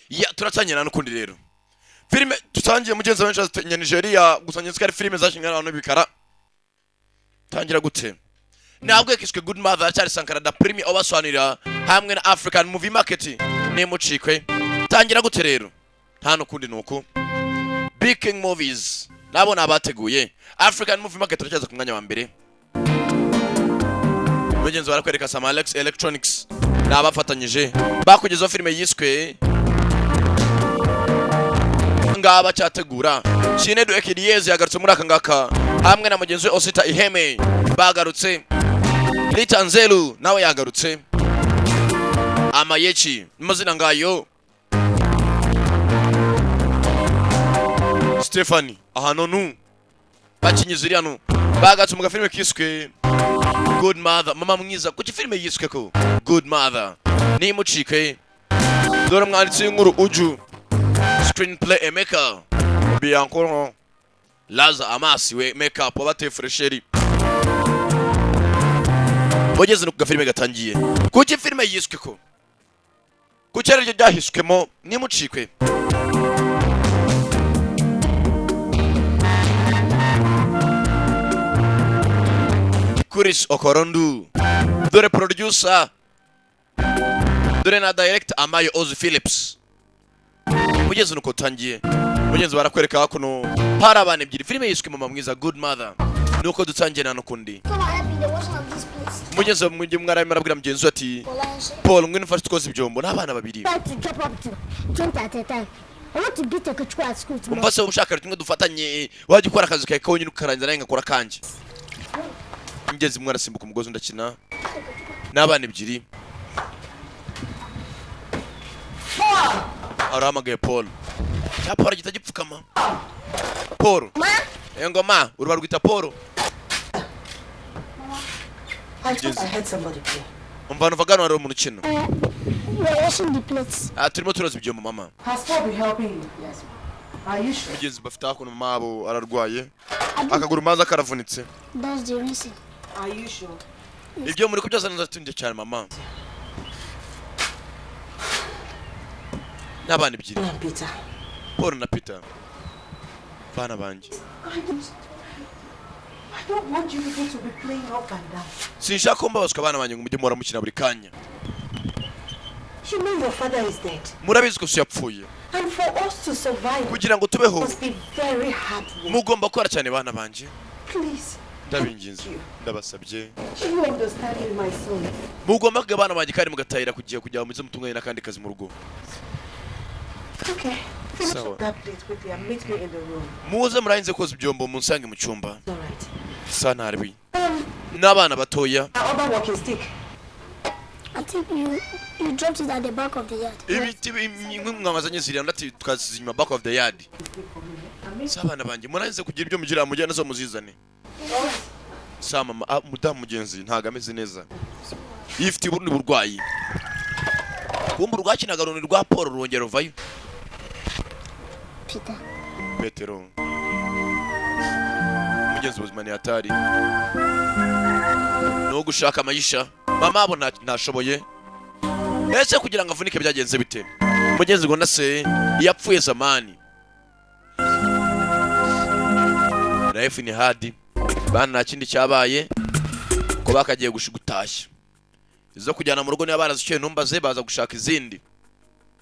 ya turatanyira n'ukundi rero filime tutangiye mugenzi wa Manchester Nigeria gusanya zikari filime zashingana abantu bikara tangira gute nabwo yakishwe Good Mother cyari Sankara da Premier obasobanurira hamwe na African Movie Market nemucikwe tangira gute rero nta n'ukundi nuko Big King Movies nabo nabateguye African Movie Market turacyaza ku mwanya wa mbere mugenzi barakwereka Sam Alex Electronics nabafatanyije bakugezaho filime yiswe ngaba cyategura Chinedu Ekidiyeze yagarutse muri aka ngaka hamwe na mugenzi we Osita Iheme bagarutse Litanzelu nawe yagarutse Amayechi mazina ngayo Stephanie ahanonu bakinyiziriyano bagatse mu filime kiswe Good Mother mama mwiza kuki filime yiswe ko Good Mother ni mucike dore mwanditsi nkuru uju screenplay emeka biankoro Laza Amasi we makeup abate fresheri bogeze no filime gatangiye kuki filime yiswe ko kuki ari ryahiswemo ni mucikwe Chris Okorondu dore producer dore na director Amayo Oz Phillips mugeze nuko tangiye mugenzi barakwereka hakuno hari abana ebyiri filime yiswe mama mwiza Good Mother nuko dutangiye na nukundi mugeze mujye mwaraye marabwira mugenzi ati Paul ngwino ufashe twoze ibyombo n'abana babiri umfase ubushaka tumwe dufatanye waje ukora akazi kawe konyine ukarangiza naye ngakora kanje ngeze mwana simbuka umugozi ndakina n'abana ebyiri aramagaye Paul cyapora gitagipfukama Paul engoma uruba rwita Paul umvana vagano ari mu rukino turimo turoza ibyo mama mugezi bafite hakuno mabo ararwaye akaguru maza karavunitse ibyo muri kubyaza nzatunde cyane mama n'abana ebyiri Paul na Peter bana banje sinshaka ko mbabazwa abana banjye ngo mujye muhora mukina buri kanya murabizi ko yapfuye kugira ngo tubeho mugomba gukora cyane bana banje ndabinginze ndabasabye mugomba kuga abana banjye kandi mugatahira kugiye kujya muze mutunganye n'akandi kazi mu rugo muze murahinze koza ibyombo munsange mu cyumba sana harbi n'abana batoya I think you dropped it at the back of the yard. Ibiti mwamazanye ziri ndati tukazizima back of the yard. Sabana banje murahinze kugira ibyo mugira mujyana zo muzizane. Sama mudamu mugenzi ntaga ameze neza. Ifite ubundi burwayi. Kumbu rwakinaga runi rwa Paul rongero vayo. Petero. Mugenzi buzima ni hatari. No gushaka amayisha. Mama abo nashoboye. Ese kugira ngo avunike byagenze bite? Mugenzi ngo nase yapfuye zamani. Life ni hadi. Bana nta kindi cyabaye ko bakagiye gushigutashya. Izo kujyana mu rugo ni abana zicye numbaze baza gushaka izindi.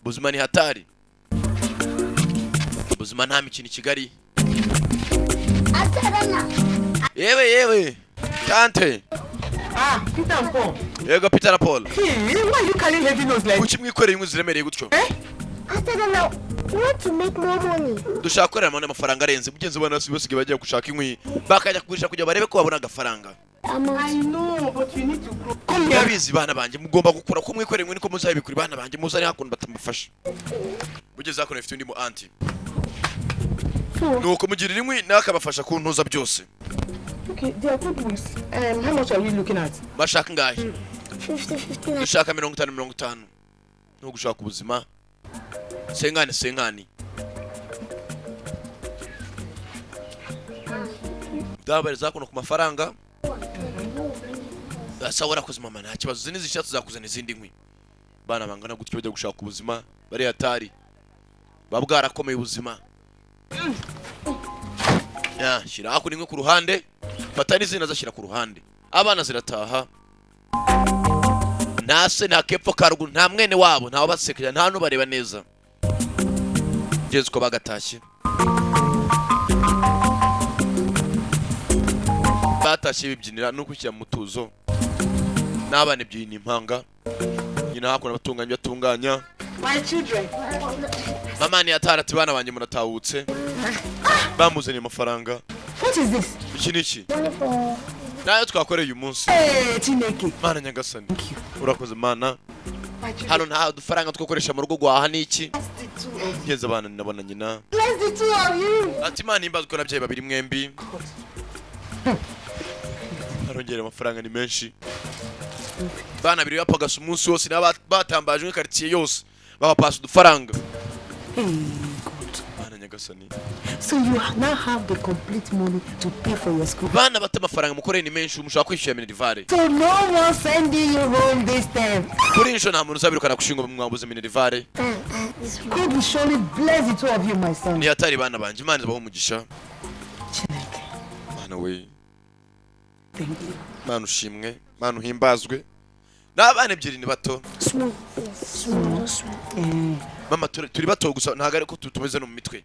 Buzima ni hatari. Buzima nta mikino Kigali. Yewe. Tante. Peter and Paul. Yego Peter na Paul. Why are you carrying heavy nose like? Kuki mwikoreye inkwi ziremereye gutyo? We want to make more money. Dushaka korera amane amafaranga arenze mugenzi bana basigaye bagiye gushaka inkwi bakajya kugurisha kujya barebe ko babona agafaranga. I know, but you need to grow. Yabizi bana banje mugomba gukura ko mwikoreye inkwi niko muzabikuri bana banje muzari hakuno batamufasha. Mugeze hakuno ifite undi mu auntie. Nuko mugirira inkwi nakabafasha kuntuza byose. Okay, they are good ones. How much are we looking at? Bashaka ngahe? 50. Dushaka 50. No gushaka ubuzima. Sengani. Dabariza kuno ku mafaranga. Asawara kuzimama nta kibazo zini zishatse zakuzana izindi nkwi. Bana bangana gutyo bajya gushaka ubuzima bari hatari. bwarakomeye ubuzima. Ya shira hakuno imwe ku ruhande fata n'izina zashyira ku ruhande abana zirataha nase nta kepfo karuguru nta mwene wabo ntaho basekera nta nubareba neza ngeze ko bagatashye batashye bibyinira no kwishyira mu tuzo n'abana byina impanga nyina hakuno batunganya My children. mama ni atarati bana banje muratahutse bamuzanye amafaranga. What is this? Iki niki nayo twakoreye uyu munsi. Chineke. Mana nyagasani urakoze mana. Hano nta dufaranga twokoresha mu rugo gwaha niki ngeze abana nabona nyina. Bless the two of you. Ati mana imbazo ko nabyaye babiri mwembi. Arongera amafaranga ni menshi. Bana biri yapagasa umunsi wose batambaje quartier yose babapasa udufaranga. Mana nyagasani. So you now have the complete money to pay for your school. Bana bata amafaranga mukoreye ni menshi umushaka kwishyura minerivare. So no one sending you home this time. Kuri insho nta muntu uzabirukana kushinga mwambuze minerivare. God will surely bless the two of you, my son. Ni atari bana banje Imana ibaho umugisha. Chineke. Mana we. Thank you. Mana ushimwe, Mana uhimbazwe. N'abana ebyiri ni bato. Small. Mama turi bato gusa ntago ari ko tumeze no mu mitwe.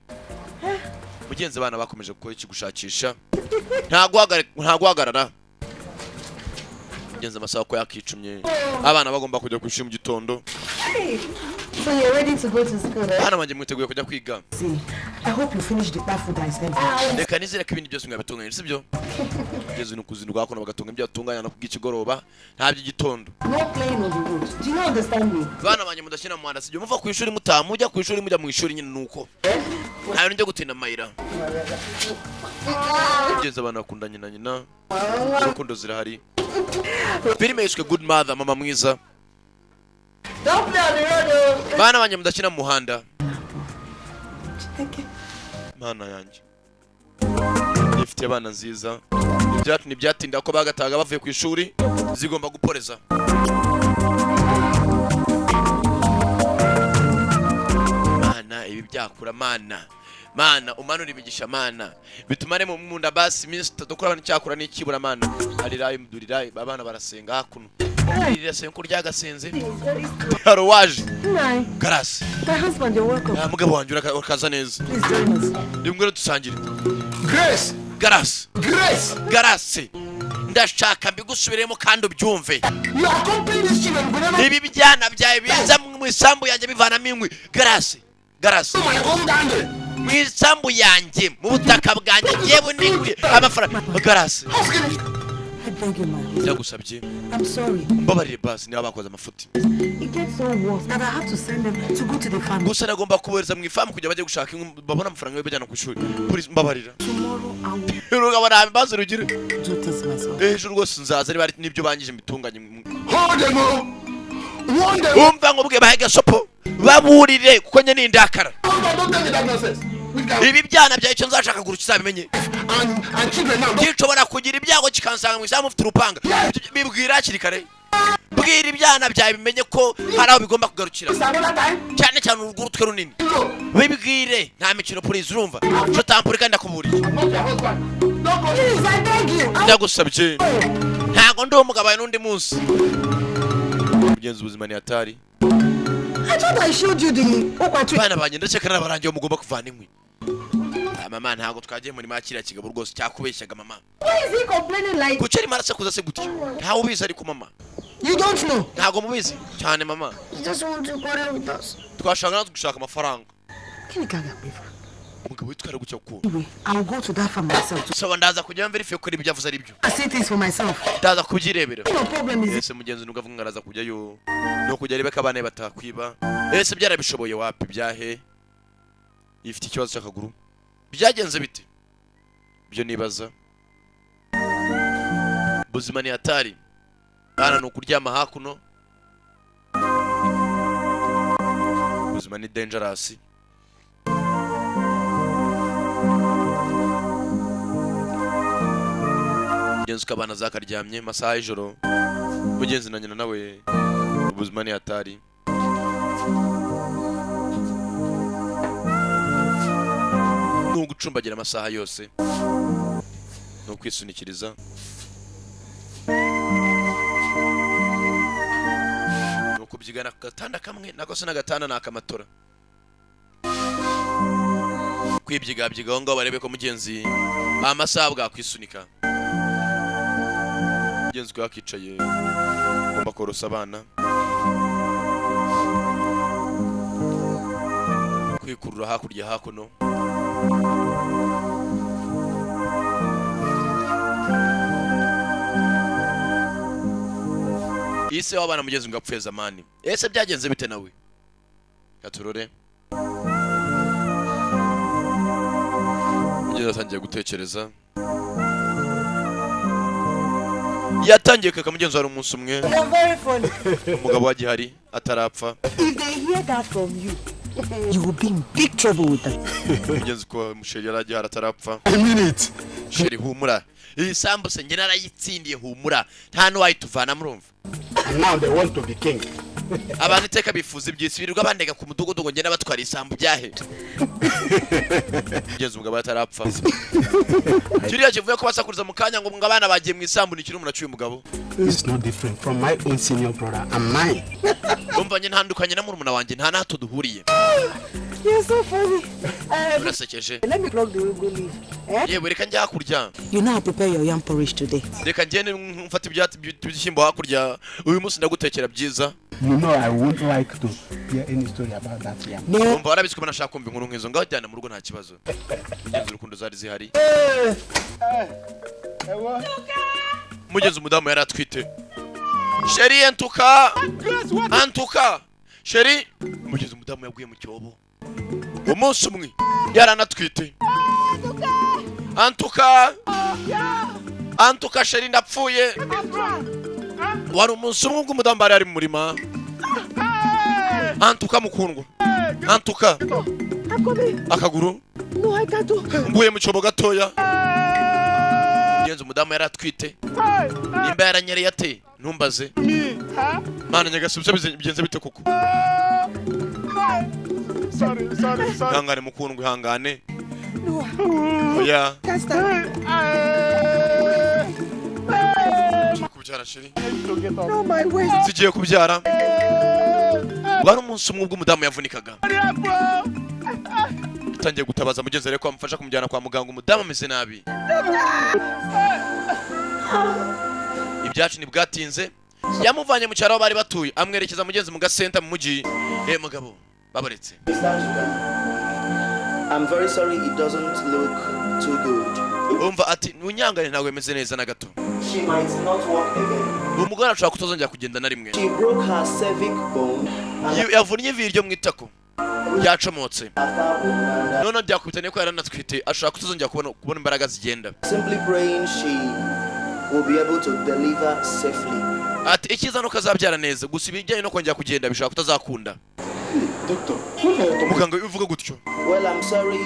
Mugenzi abana bakomeje gukora iki gushakisha. Ntago hagarara. Mugenzi amasaha ko yakicumye. Abana bagomba kujya kwishima mu gitondo. So you're ready to go to school, eh? Bana banje mwiteguye kujya kwiga. See, I hope you finish the food I sent. Reka nizere ko ibindi byose mwabatunganya sibyo? Mugenzi nukuzinduka kono bagatunganya ibyo batunganya no kugikigoroba nta by'igitondo. No playing on the road. Do you understand me? Bana banje mudashina mu mwanda sibyo muva ku ishuri mujya ku ishuri mujya mu ishuri nyine nuko. Ntayo njye gutinda mayira. Mugenzi abana bakundanye na nyina. Urukundo zirahari. Filime yiswe Good Mother mama mwiza. Don't play on the road, though. Bana banje mudashina mu muhanda. Chineke. Mana yanjye. Ifite abana nziza. Nibyatinda ko bagataga bavuye ku ishuri zigomba guporeza. Mana ibi byakura mana umanura imigisha mana bitumare mu munda basi minsi tadokora bani cyakura n'ikibura mana ariraye muduriraye abana barasenga hakuno irasenga kurya gasenze haro waje garasi My husband, you're welcome. mugabo wanjye urakaza neza Please join us. rimwe dusangire Grace! garasi ndashaka mbigusubiremo kandi ubyumve. You accompany these children whenever Ibi bijyana byawe biza mu isambu yanjye bivanamo inkwi. Garasi my home down there. mu isambu yanjye mu butaka bwanjye yewe n'inguri amafaranga. Garasi I beg you, my husband. ndagusabye I'm sorry. mbabarire basi niba bakoze amafuti. It gets so worse that I have to send them to go to the family. Gusa nagomba kubohereza mu ifamu kugira bajye gushaka inkwi babona amafaranga yo bajyana ku ishuri. Please mbabarira. Tomorrow I will Urugabana ambazo rugire. do this myself. Ejo rwose nzaza ari nibyo bangije mitunganye. Hold them up. Warn them. Umva ngo bwe bahega sopo baburire kuko nye nindakara. Don't tell me that nonsense. Ibi byana bya icyo nzashaka gurukiza bimenye. And children now. Gishobora kugira ibyago kikansanga mu isamu ufite urupanga. Bibwira hakiri kare. Bwira ibyana byawe bimenye ko hari aho bigomba kugarukira. Another time. Cyane cyane urugurutwe runini. No. Bibwire nta mikino police urumva. Cyo tampuri kandi akuburiye. I'm not your husband. Don't go. Please, I beg you. Ndagusabye. Ntago ndi umugabo n'undi munsi. Mugenzi ubuzima ni atari. I thought I showed you the Okwatri. Bana banje ndaceka n'abarangiye mugomba kuvana inkwi. Mama ntago twagiye muri makira kigabo rwose cyakubeshyaga mama. Why is he complaining like Kuki ari marasa kuza se gutya? Ntawe ubizi ariko mama. you don't know? Ntago mubizi cyane mama. He doesn't want to quarrel with us. Twashaka natwe gushaka amafaranga. Can you gaga me? Umugabo witwara gutya ko. Anyway, I'll go to that for myself. So ndaza kujya verify ko ibyo avuze ari byo. I see things for myself. Ndaza kubyirebera. No problem is Ese mugenzi nugavuga ngaraza kujyayo. No kujya rebeka abana batakwiba. Ese byarabishoboye wapi byahe? Ifite ikibazo cy'akaguru. Byagenze bite? Byo nibaza. Buzima ni hatari. Bana no kuryama hakuno. Buzima ni dangerous. Mugenzi kabana zakaryamye masaha y'ijoro. Mugenzi na nyina nawe ubuzima ni hatari. gucumbagira amasaha yose no kwisunikiriza no kubyigana gatanda kamwe nako se nagatanda nakamatora kwibyiga ngo barebe ko mugenzi amasaha bwa kwisunika mugenzi ko yakicaye ngomba korosa abana kwikurura hakurya hakuno ise wabana mugenzi ngo apfuye zamani ese byagenze bite nawe katurore mugenzi atangiye gutekereza yatangiye kaka mugenzi wari umunsi umwe umugabo wa gihari atarapfa If they hear that from you, you will be in big trouble with them. mugenzi ko musheri yari agihari atarapfa I mean it. sheri humura iyi sambuse njye narayitsindiye humura nta n'uwayituvana murumva And now they want to be king. abantu iteka bifuza ibyisi birirwa bandega ku mudugudu ngo ngenda batwara isambu byahe mugenzi umugabo atarapfa kiriya kivuye ko basakuriza mu kanya ngo abana bagiye mu isambu ni kiri umuntu acyuye umugabo This is not different from my own senior brother and mine. umva njye ntandukanye na murumuna wanjye nta nato duhuriye You're so funny. urasekeje Let me plug the room, go leave. Eh? yewe reka njya hakurya You know how to prepare your yam porridge today. reka ngende mfata ibyatsi by'ibishyimbo hakurya uyu munsi ndagutekera byiza You know I wouldn't like to hear any story about that yam. No. umva warabizi ko nashaka kumva inkuru nk'izo ngaho jyana mu rugo nta kibazo mugenzi urukundo zari zihari mugenzi umudamu yari atwite sheri antuka sheri mugenzi umudamu yaguye mu cyobo umunsi umwe yaranatwite antuka sheri ndapfuye wari umunsi umwe ubwo umudamu bari ari mu murima antuka mukundwa antuka akaguru No, I can't do. nguye mu cyobo gatoya mugenzi umudamu yari atwite nimba yaranyereye ate ntumbaze mana nyagasubise bigenze bite koko ihangane mukundwa ihangane oya Can't stand. kubyara sheri No, my waist. zigiye kubyara wari umunsi umwe ubwo umudamu yavunikaga utangiye gutabaza mugenzi ariko amufasha kumujyana kwa muganga umudamu ameze nabi ibyacu ntibwatinze yamuvanye mu cyaro aho bari batuye amwerekeza mugenzi mu gasenta mu mujyi mugabo babaretse I'm very sorry it doesn't look too good. umva ati nunyangane ntabwo yemeze neza na gato She might not walk again. umugore ashobora kutazongera kugenda na rimwe She broke her cervic bone and yavunnye ivi ryo mu itako ryacomotse her thigh bone. none byakubitaniye ko yaranatwite ashobora kutazongera kubona imbaraga zigenda Simply praying she will be able to deliver safely. ati icyiza nuko azabyara neza gusa ibijyanye no kongera kugenda bishobora kutazakunda Doctor, what are you talking muganga uvuga gutyo Well, I'm sorry.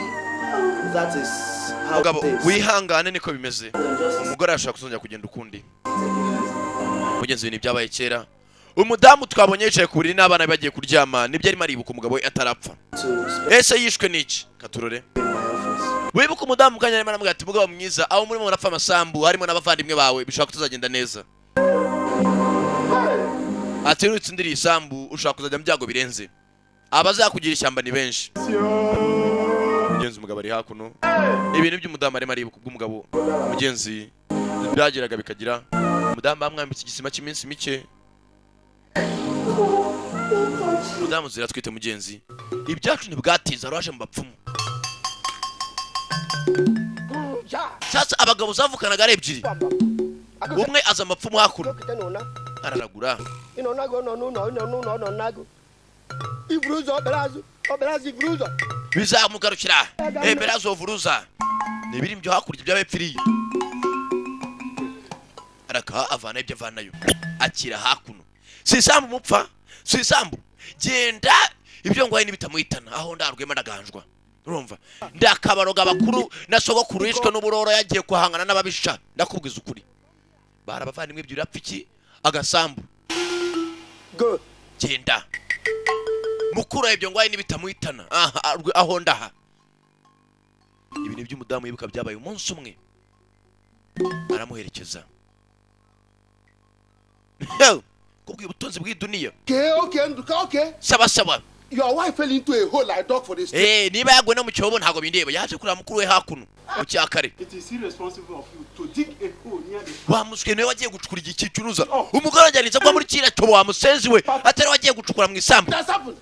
That is how mugabo it is. wihangane niko bimeze Just umugore ashobora kuzongera kugenda ukundi mugenzi ibintu byabaye kera umudamu twabonye yicaye ku buriri n'abana bagiye kuryama nibyo arimo aribuka umugabo we atarapfa to spend ese yishwe n'iki katurore in my office. wibuka umudamu kanya arimo aramubwira ati mugabo mwiza aho murimo murapfa amasambu harimo n'abavandimwe bawe bishobora kutazagenda neza ati nutsindiriye isambu ushobora kuzajya mu byago birenze abazakugira ishyamba ni benshi mugenzi umugabo ari hakuno ibintu by'umudamu arimo aribuka ubw'umugabo mugenzi byageraga bikagira umudamu bamwambitse igisima cy'iminsi mike umudamu ziratwite mugenzi ibyacu ntibwatiza araje mu bapfumu sasa abagabo zavukanaga ari ebyiri umwe aza amapfumu hakuno araragura bizamugarukira berazo vuruza nibiri byo hakurya by'abepfiriye araka avana ibyo avanayo akira hakuno sisambu mupfa sisambu genda ibyo ngwaye nibitamuhitana aho ndarwema ndaganjwa urumva ndakabaroga bakuru na sogokuru yishwe n'uburoro yagiye kuhangana n'ababisha ndakubwiza ukuri barabavandimwe ibyo urapfiki agasambu Go. genda mukuru ibyo ngwaye nibitamuhitana aho ndaha ibintu by'umudamu yibuka byabaye umunsi umwe aramuherekeza kubwo ubutunzi bw'iduniya Okay. saba Your wife fell into a hole like dog for this. niba yagwe no mu cyobo ntago bindeba yaje kurira mukuru we hakuno mu cyakare It is irresponsible of you to dig a hole near the wamuswe niwe wagiye gucukura igicuruza umugore ajyanitse kwa muri kira cyobo wamusenzi we atari wagiye gucukura mu isambu That's happened.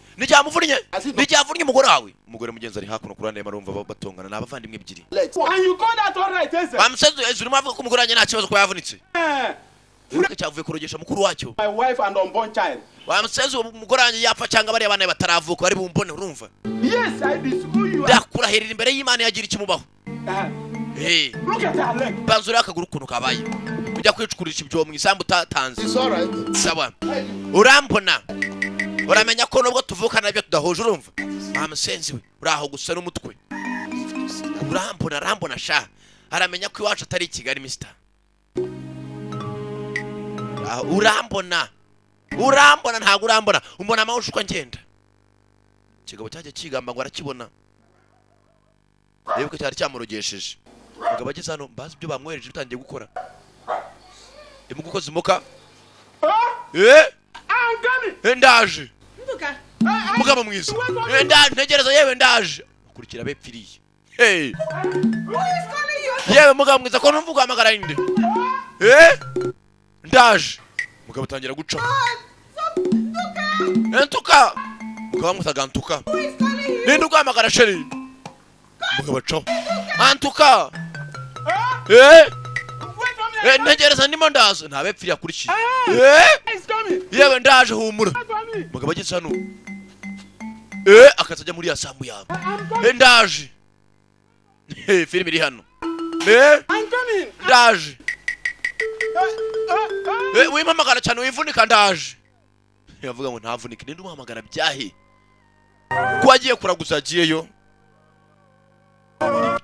nijyavunnye umugore wawe umugore mugenzi ari hakuno kurande marumva batongana n'abavandimwe ebyiri And you call that all right, is it? wamusenzi urimo avuga ko umugore wanjye nta kibazo ko yavunitse cyavuye kurogesha mukuru wacyo My wife and unborn child. wamusenzi umugore wanjye yapfa cyangwa bariya bana bataravuka bari bumbone urumva Yes, I disagree you. ndakurahirira imbere y'Imana yagira ikimubaho Look at her leg. banzura akaguru ukuntu kabaye ujya kwicukurisha ibyo mu isambu utatanze It's all right. sawa urambona uramenya ko nubwo tuvukana nabyo tudahuje urumva wamusenzi we uraho gusa n'umutwe urambona sha aramenya ko iwacu atari Kigali mister urambona ntago urambona umbona amahusho uko ngenda kigabo cyaje kigamba ngo arakibona reba ko cyari cyamurogesheje mugabo ageze hano mbazi ibyo bamwereje bitangiye gukora imugukoze muka ndaje mugabo mwiza ndaje ntegereza yewe ndaje ukurikira bepfiriye yewe mugabo mwiza ko numva uhamagara inde ndaje mugabo tangira guca entuka mugabo mutaga ntuka ninde uguhamagara sheri mugabo acaho antuka ntegereza ndimo ndaza ntabepfiriye akurikiye yewe ndaje humura mugabo ageze hano akazajya muri ya sambu yawe ndaje filime iri hano ndaje wimpamagara cyane wivunika ndaje yavuga ngo ntavunike ninde umuhamagara byahe ko wagiye kuraguza agiyeyo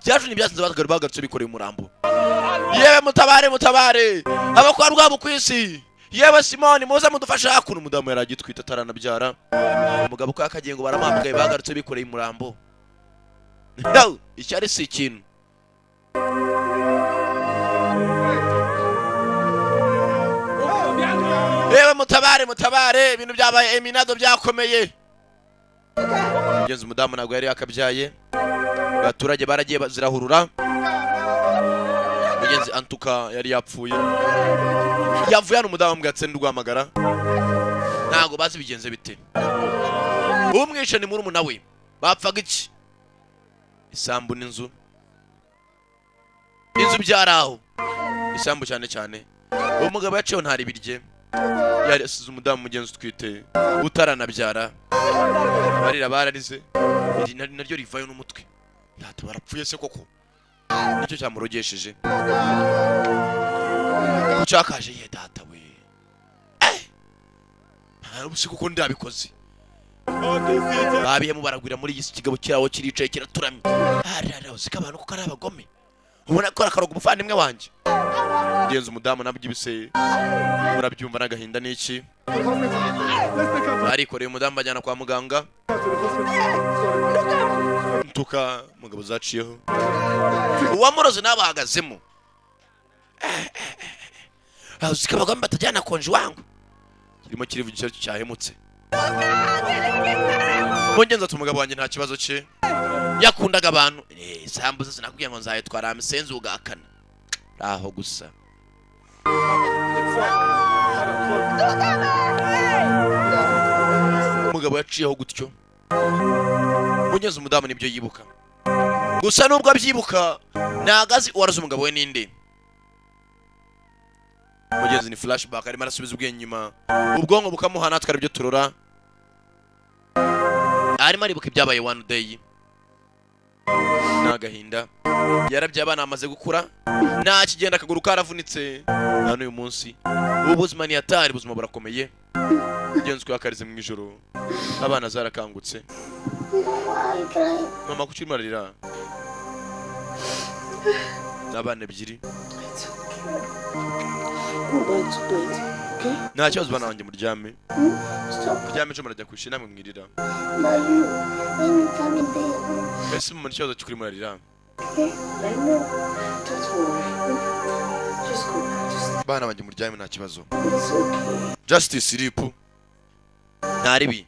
byaje n'ibyasinze bagarutse bikoreye umurambo yewe mutabare aba kwa rwabo kwisi yewe Simoni muze mudufasha hakuno umudamu yaragitwita taranabyara umugabo ko akagiye ngo baramamagaye bagarutse bikoreye umurambo icyari si ikintu yewe mutabare ibintu byabaye eminado byakomeye mugenzi umudamu ntabwo yari yakabyaye abaturage baragiye zirahurura mugenzi antuka yari yapfuye yavuye hano umudamu mbwatse ndugwamagara ntabwo bazi bigenze bite umwishe ni murumuna we bapfaga iki isambu n'inzu byaraho isambu cyane uwo mugabo yaciyeho ntari birye yari asize umudamu mugenzi utwite utaranabyara barira bararize naryo rivayo n'umutwe data barapfuye se koko nicyo cyamurogesheje ucyakaje ye data we ubusi kuko ndabikoze babiyemo baragwira muri iki kigabo kirawo kiricaye kiraturamye uzika abantu kuko ari abagome ubona ko akaroga umuvandimwe wanjye mugenzi umudamu nabyibise murabyumva n'agahinda n'iki barikoreye umudamu bajyana kwa muganga ntuka mugabo zaciyeho uwamuroze n'abahagazemo uzika abagome batajyana konji wangu kirimo kirivu gishyashya cyahemutse mugenzi ati umugabo wanjye nta kibazo cye yakundaga abantu sambuza sinakubwiye ngo nzayitwara amusenzi ugakana aho gusa umugabo yaciyeho gutyo mugenzi umudamu nibyo yibuka gusa nubwo abyibuka nagazi uwaraze umugabo we ninde mugenzi ni flashback arimo arasubiza ubwenge nyuma ubwonko bukamuha natwe aribyo turora arimo aribuka ibyabaye one day n'agahinda yarabye abana amaze gukura nta kigenda akaguru karavunitse none uyu munsi ubuzima ni atari ubuzima burakomeye mugenzi ko yakarize mu ijoro abana zarakangutse mama kuki urimo ararira n'abana ebyiri nta kibazo bana wanjye muryame muryame ejo murajya kwishira namwe mwirira ese mumana ikibazo cy'ukuri murarira Okay, I know. Don't worry. Just go back to sleep. bana banjye muryame nta kibazo. It's okay. Justice sleep ntaribi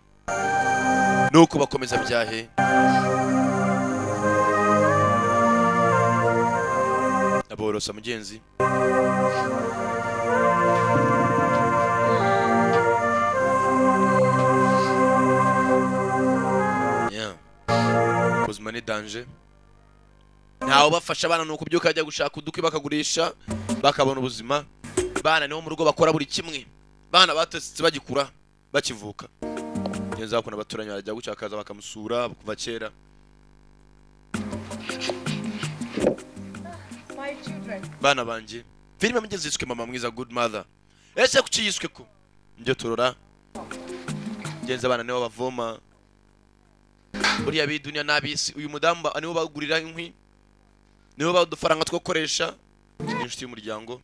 nuko bakomeza byahe aborosa mugenzi. Yeah, ubuzima ni danger. Ntawe bafasha abana nuko byuka ajya gushaka udukwi bakagurisha bakabona ubuzima. Bana niho mu rugo bakora buri kimwe. Bana batetse bagikura bakivuka. Neza ko n'abaturanye bajya gucakaza bakamusura kuva kera. My children. Bana banje filime mugeze yiswe mama mwiza good mother. Ese kuki yiswe ko njye turora genza abana nibo bavoma buriya bidunya nabisi. Uyu mudamba nibo bagurira inkwi, nibo badufaranga twokoresha inshuti y'umuryango.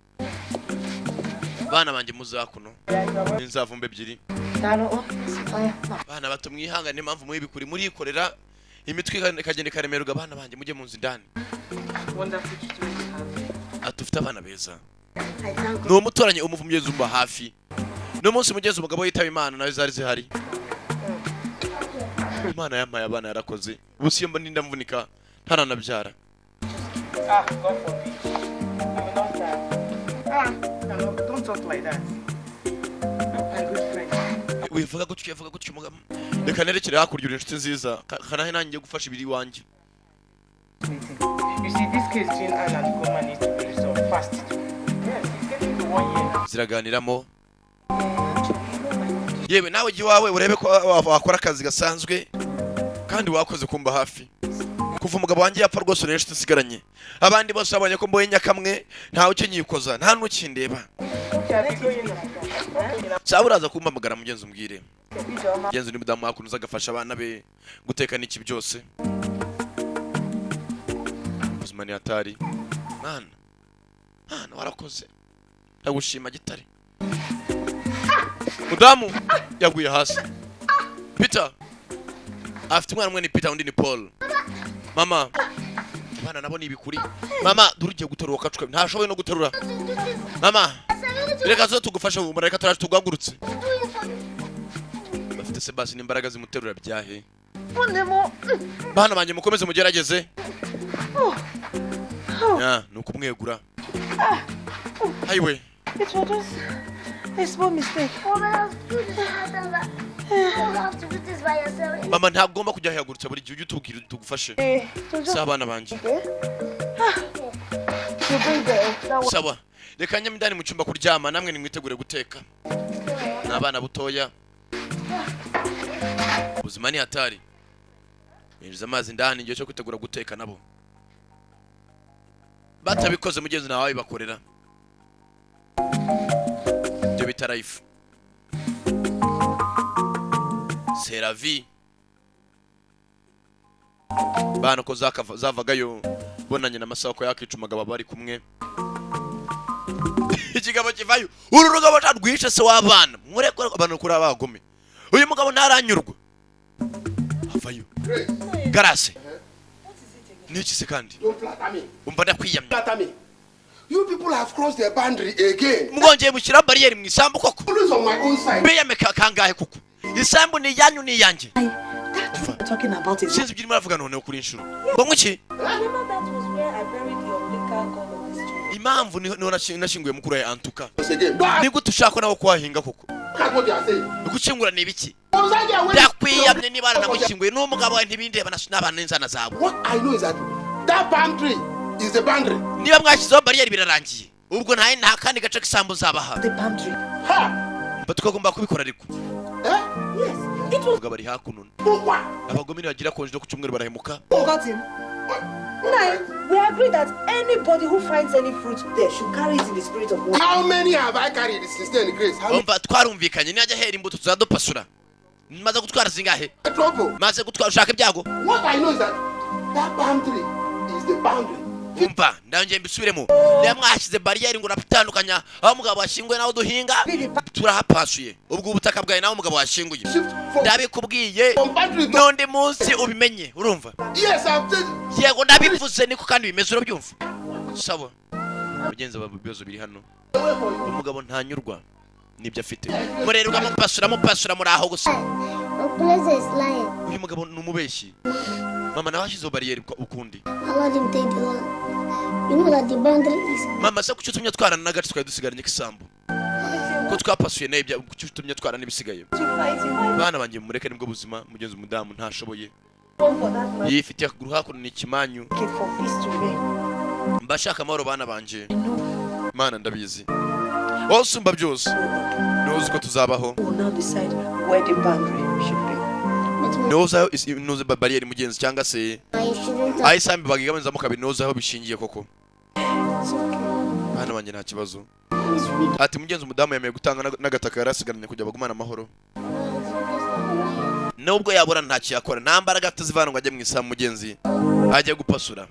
Bana banje muzakuno ninzavumbe ebyiri. Bana bato mwihangane impamvu mwibikuri murikorera imitwe ikagenda ikaremerwa. Bana banje mujye munzi ndani. Wonderful children you have. Atufite abana beza. No mutoranye umuvumyezi umba hafi. No munsi mugeze umugabo yitaba Imana nawe zari zihari. Imana yampaye abana yarakoze. Ubusiyo mba ninda mvunika ntaranabyara. God forbid. You will not die. No, don't talk like that. My good friend. Wivuga gutyo mugabo. Reka nerekere hakurya inshuti nziza. Kana nanjye gufasha ibiri wanje. You see, this case between Anne and Goma needs to be resolved fast. Yes, it's getting to 1 year now. Ziraganiramo. Yewe nawe giye wawe urebe ko wakora akazi gasanzwe kandi wakoze kumba hafi. Kuva umugabo wanjye yapfa rwose n'inshuti nsigaranye. Abandi bose babonye ko mboye nyakamwe ntawe ukenyikoza nta n'ukindeba. Saburaza kumpamagara mugenzi umbwire. Mugenzi ni mudamu wakunuza agafasha abana be guteka n'iki byose. Ubuzima ni hatari. Mana warakoze. Ndagushima gitari. Mudamu yaguye hasi. Peter afite umwana umwe ni Peter undi ni Paul. Mama bana nabo ni ibikuri. Mama durugiye guterura kacukwe ntashoboye no guterura. Mama reka zo tugufasha ubu reka turaje tugwagurutse. Bafite Sebastian imbaraga zimuterura byahe. Bana banje mukomeze mugerageze. Nuko umwegura. Highway. It was just a small mistake. Oh, but I was good at you don't have to do this by yourself. Mama ntagomba kujya hagurutsa buri gihe utubwira tugufashe. Sabana banje. Sawa. Reka nyamidani mu cyumba kuryama namwe nimwitegure guteka. Nabana butoya. Ubuzima ni hatari. Yinjiza amazi ndani ngiye cyo kwitegura guteka nabo. Batabikoze mugenzi nawe bakorera. Byo bita life. C'est la vie. Bana ko zavagayo bonanye n'amasaha ko yakicumaga babari kumwe. Ikigabo kivayo. Uru rugabo tadwishe se wabana. Mureko abantu kuri abagome. Uyu mugabo ntaranyurwa. Avayo. Garase. Niki se kandi? Don't flatter me. Umva ndakwiyamye. Flatter me. You people have crossed the boundary again. Mugongeye mushyira barriere mu isambu koko. Always on my own side. Beyame kangahe kuko. Isambu ni yanyu ni yanjye. That's what we're talking about it. Sinzi byirimo aravuga none kuri inshuro. Ngo muki? Remember that was where I buried the umbilical cord of this tree. Impamvu ni nashinguye mukuru ya Antuka. Once again. But Ni gute ushaka nawo kwahinga koko? that's what they are saying. Gucingura ni ibiki? Was I there when- Ndakwiyamye nibana namushinguye n'umugabo wawe ntibindeba n'abana n'inzana zabo. What I know is that that boundary is the boundary. Niba mwashyizeho barriere birarangiye. Ubwo nta kandi gace k'isambu zabaha. The boundary. Ha! Batukagomba kubikora ariko. Eh? Yes, it was Ubwo bari hakuno. What? Abagome bagira konje no ku cyumweru barahemuka. forgotten. Nine, we agree that anybody who finds any fruit there should carry it in the spirit of war. How many have I carried since then, Grace? How many? Umva twarumvikanye najya hera imbuto tuzadupasura. Maze gutwara zingahe? Trouble. Maze gutwara ushaka ibyago. What I know is that that boundary is the boundary. umva ndanje mbisubiremo niba mwashyize barriere ngo napitandukanya aho umugabo washinguye naho duhinga turahapasuye ubwo ubutaka bwawe naho umugabo washinguye ndabikubwiye nonde munsi ubimenye urumva Yes, I'm saying. yego ndabivuze niko kandi bimeze urabyumva sawa mugenzi wa bibazo biri hano umugabo ntanyurwa nibyo afite murerwa mupasura muri aho gusa Okuleze is lying. uyu mugabo ni umubeshyi mama nawe ashyizeho barriere ukundi Allah didn't take the land. You know that the boundary is. mama se kuki utumye twarana n'agace twari dusigaranye k'isambu ko twapasuye nayo kuki utumye twarana n'ibisigaye bana banjye mureke nibwo buzima mugenzi umudamu ntashoboye yifitiye akaguru hakuno ni ikimanyu mbashaka amahoro bana banje mana ndabizi wowe usumba byose ntuzi ko tuzabaho ntuzi barriere mugenzi cyangwa se aho isambu bagigabanizamo kabiri ntuzi aho bishingiye koko bana banjye nta kibazo ati mugenzi umudamu yemeye gutanga n'agataka yarasigaranye kujya bagumana amahoro nubwo yabura ntacyo yakora nta mbaraga afite zivana ngo ajye mu isambu mugenzi ajya gupasura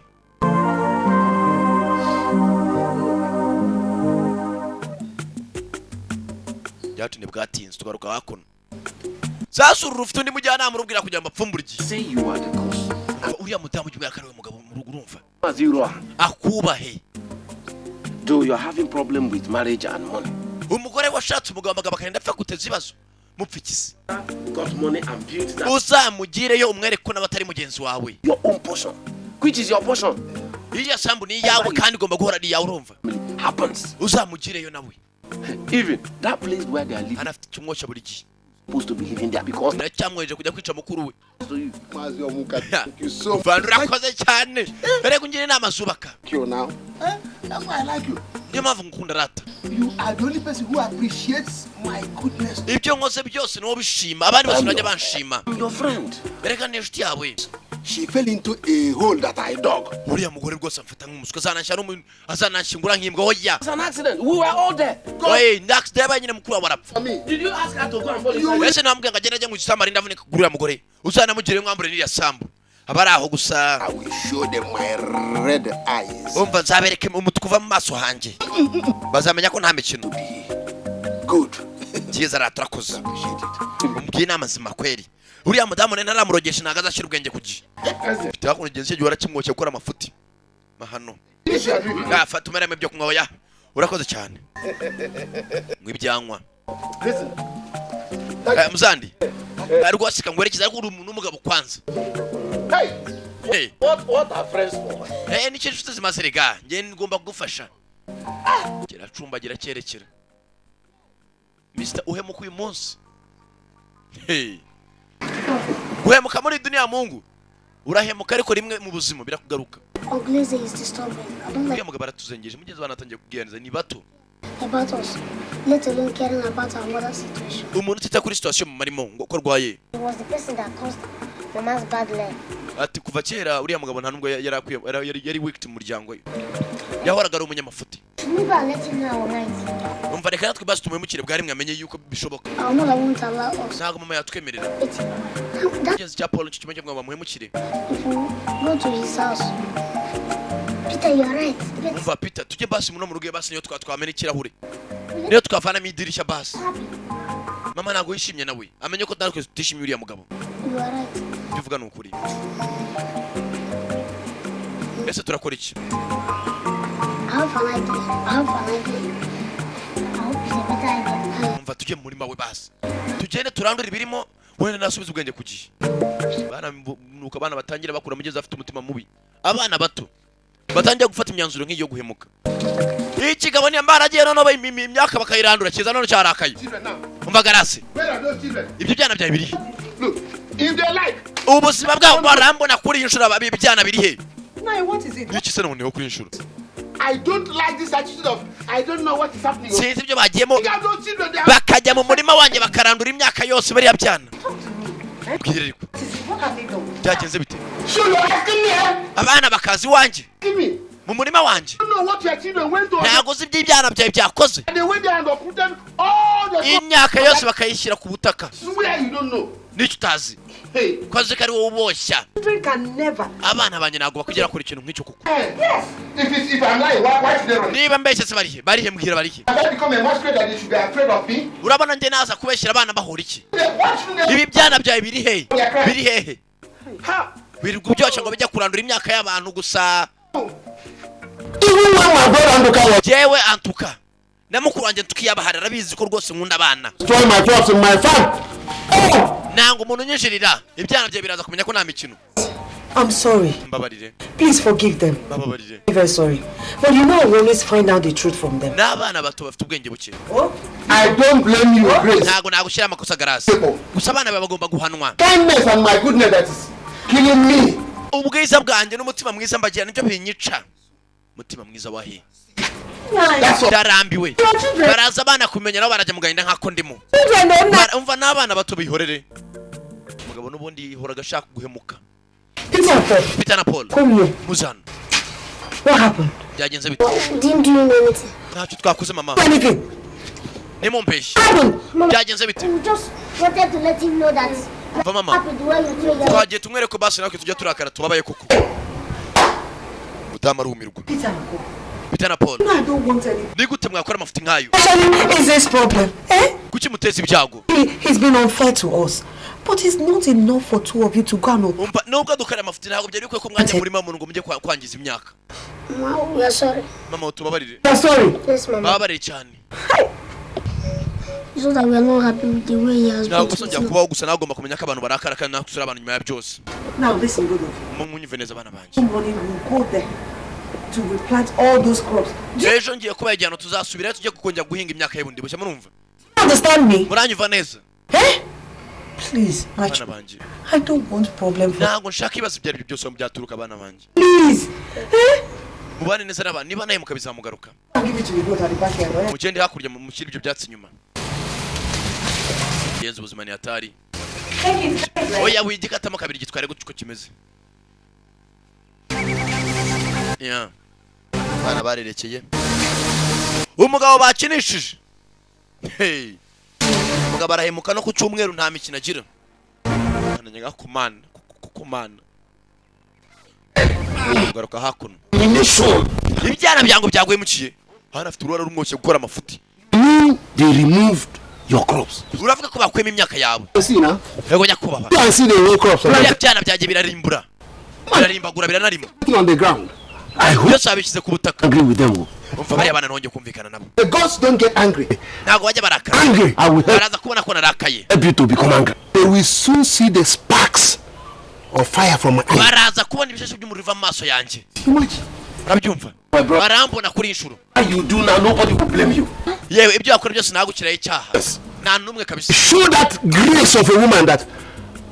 byatumye bwatinze tugaruka hakuno sasa uru rufite undi mujyanama urubwira kugira ngo apfumburye uriya mudamu ujya ubwira we mugabo mu rugo urumva akubahe though you're having problem with marriage and money. umugore washatse umugabo amagabo akagenda apfa guteza ibibazo mupfikisi Got money and built that. uzamugireyo umwereke ko n'abatari mugenzi wawe Your own portion. Which is your portion? iriya sambu ni iyawe kandi igomba guhora ari iyawe urumva Happens. uzamugireyo nawe Even that place where they are living anafite ikimwoshya buri gihe supposed to be living there because ndacyamweje kujya kwica mukuru we so you Mazi omuka. Thank you so much. vandu urakoze cyane reka ungire inama zubaka Thank you now. That's why I like you. niyo mpamvu ngukunda rata You are the only person who appreciates my goodness. ibyo nkoze byose niwo bishima abandi bose bajya banshima your friend. reka ni inshuti yawe She fell into a hole that I dug. uriya mugore rwose amfata nk'umuswa azananshingura nk'imbwa hoya It's an accident. We were all there. oye ndax yabaye nyine mukuru wawe arapfa For me. Did you ask her to go and fall inside? ese namubwira ngo agende ajya mu gisambu arinda avunika kugura uriya mugore uzanamugire mwambure n'iriya sambu aba ari aho gusa I will show them my red eyes. umva nzabereke umutwe uva mu maso hanjye bazamenya ko nta mikino Good. byiza rata urakoze Appreciate it. umbwiye inama zima kweri uriya mudamu nari naramurogesha ntabwo azashyira ubwenge ku gihe mfite hakuno igihe cye gihora kimwoshye gukora amafuti mahano Yes, you are doing. fata umerame ibyo kunywa oya urakoze cyane nk'ibyanywa Listen. muzandi rwose kangwerekeza ariko uri umuntu w'umugabo kwanza Hey. Hey. What are friends for? Nicyo inshuti zimaze rega njye ngomba kugufasha kiracumbagira cyerekera Mr. uhemuka uyu munsi hey. Uhemuka muri duniya mungu urahemuka ariko rimwe mu buzima birakugaruka Okuleze is disturbing. I don't like uriya mugabo aratuzengeje mugenzi wawe natangiye kubwiraniriza ni bato about us, let alone caring about our mother's situation. umuntu utita kuri situation mu marimo ngo ko arwaye He was the person that caused Mama's bad leg. ati kuva kera uriya mugabo nta nubwo yari weak mu muryango we yahoraga ari umunyamafuti Should we go and let him know our night? umva reka natwe basi tumwimukire bwari mwamenye yuko bishoboka Our mother won't allow us. ntabwo mama yatwemerera That igezi cya Paul nicyo kimwe cyo bamuhemukire if we go to his house, Peter, you're right. Let's umva Peter tujye basi muno mu rugo basi niyo twamena ikirahure niyo twavanamo idirishya basi mama ntabwo yishimye nawe amenye ko natwe tutishimiye uriya mugabo You are right. ibyo uvuga ni ukuri ese turakora iki I have an idea. I hope it's a better idea. umva tujye mu murima we basi tugende turandure ibirimo wenda nasubiza ubwenge ku gihe nuko abana batangira bakura mugeze afite umutima mubi abana bato batangira gufata imyanzuro nk'iyo guhemuka ikigabo ni mbara agiye noneho imyaka bakayirandura kiza none cyarakaye umva garase Where are those children? ibyo byana byawe biri Look, if they like, ubuzima bwabo barambona kuri iyi nshuro ibyana biri he No, what is it? n'iki se noneho kuri iyi nshuro I don't like this attitude of I don't know what is happening. sinzi ibyo bagiyemo Look at those children. They are. bakajya mu murima wanjye bakarandura imyaka yose bariya byana bwire ariko What have they done? byagenze bite So you're asking me? abana bakazi iwanjye Give me. mu murima wanjye You know what your children went through. ntabwo uzi iby'ibyana byawe byakoze And they went there and uprooted all the imyaka yose bakayishyira ku butaka swear you don't know. n'icyo utazi kwaze kari wowe uboshya Children can never. abana banje ntabwo bakugera kuri ikintu nk'icyo kuko Yes. If I'm lying, why should they run? niba mbeshye se barihe mbwira barihe Have I become a masquerade that they should be afraid of me? urabona nje naza kubeshyira abana bahora iki Why shouldn't they? ibi byana byawe biri hehe biri hehe How? birirwa byose ngo bijya kurandura imyaka y'abantu gusa Even when my brother Anduka was jewe antuka na mukuru wanjye tukiyabahara arabizi ko rwose nkunda abana destroying my crops in my farm. nanga umuntu unyinjirira ibyana byawe biraza kumenya ko nta mikino I'm sorry. mbabarire Please forgive them. mbabarire I'm very sorry. But you know I will always find out the truth from them. n'abana bato bafite ubwenge buke Oh? I don't blame you, Grace. ntago nagushyira amakosa garasi gusa abana bawe bagomba guhanwa Kindness and my goodness that is killing me. ubwiza bwanjye n'umutima mwiza mbagira nibyo binyica umutima mwiza wahe That's all. ndarambiwe baraza abana kumenya nabo barajya mu gahinda nk'ako ndimo umva n'abana bato bihorere umugabo n'ubundi yihoraga ashaka guhemuka Peter na Paul Come here. muzana What happened? byagenze bite Didn't do anything. ntacyo twakoze mama Anything? nimumpeshyi Happened? byagenze bite We just wanted to let him know that umva mama happened when you told us. twagiye tumwere ko basi natwe tujya turakara tubabaye koko udama arumirwa Peter. Peter na Paul No, I don't want any. ni gute mwakora amafuti nk'ayo Is this problem? Eh? kuki muteza ibyago He's been unfair to us. But it's not enough for two of you to go and umva nubwo dukora amafuti ntabwo byari bikwiye ko mwajya muri mama ngo mujye kwangiza imyaka Mama, we are sorry. mama tubabarire I'm sorry. Yes, Mama. bababarire cyane It's not that we are not happy with the way he has been ntabwo treating usongera you. kubaho gusa nawe ugomba kumenya ko abantu barakara kandi natwe turi abantu nyuma ya byose Now listen, good of you. munyumve neza abana banjye Somebody will go there to replant all those crops. Do you ejo ngiye kubaha igihano tuzasubirayo tujye kongera guhinga imyaka y'ubundi bushya murumva understand me? muranyumva neza Eh? Please, my abana child. banjye I don't want problem for ntabwo nshaka ibibazo ibyo ari byo byose byaturuka abana banjye please. Eh? mubane neza n'abantu niba nahemuka bizamugaruka I'll give it to you both at the back end, right? mugende hakurya mushyire ibyo byatsi inyuma genza ubuzima ni hatari oya wigikatamo kabiri gitware gutyo uko kimeze ya abana barerekeye umugabo bakinishije hey umugabo arahemuka no ku cyumweru nta mikino agira ananyega kumana ugaruka hakuno ibyana byango byaguhemukiye hano afite uruhara rumwoshye gukora amafuti They removed your crops. uravuga ko bakwema imyaka yawe You see now? yego nyakubahwa You can see the whole crops biriya byana byagiye birarimbura birarimbagura biranarima sitting on the ground. I hope byose babishyize ku butaka you agree with them. umva bariya bana nongeye kumvikana nabo The gods don't get angry. ntabwo bajya barakara Angry, I will help baraza kubona ko narakaye you to become angry. They will soon see the sparks of fire from my eyes. baraza kubona ibisheshe by'umuriro biva mu maso yanjye Imagine. urabyumva My brother, barambona kuri inshuro what you do now, nobody will blame you. yewe ibyo wakora byose nagukiraho icyaha Yes. nta n'umwe kabisa Show that grace of a woman that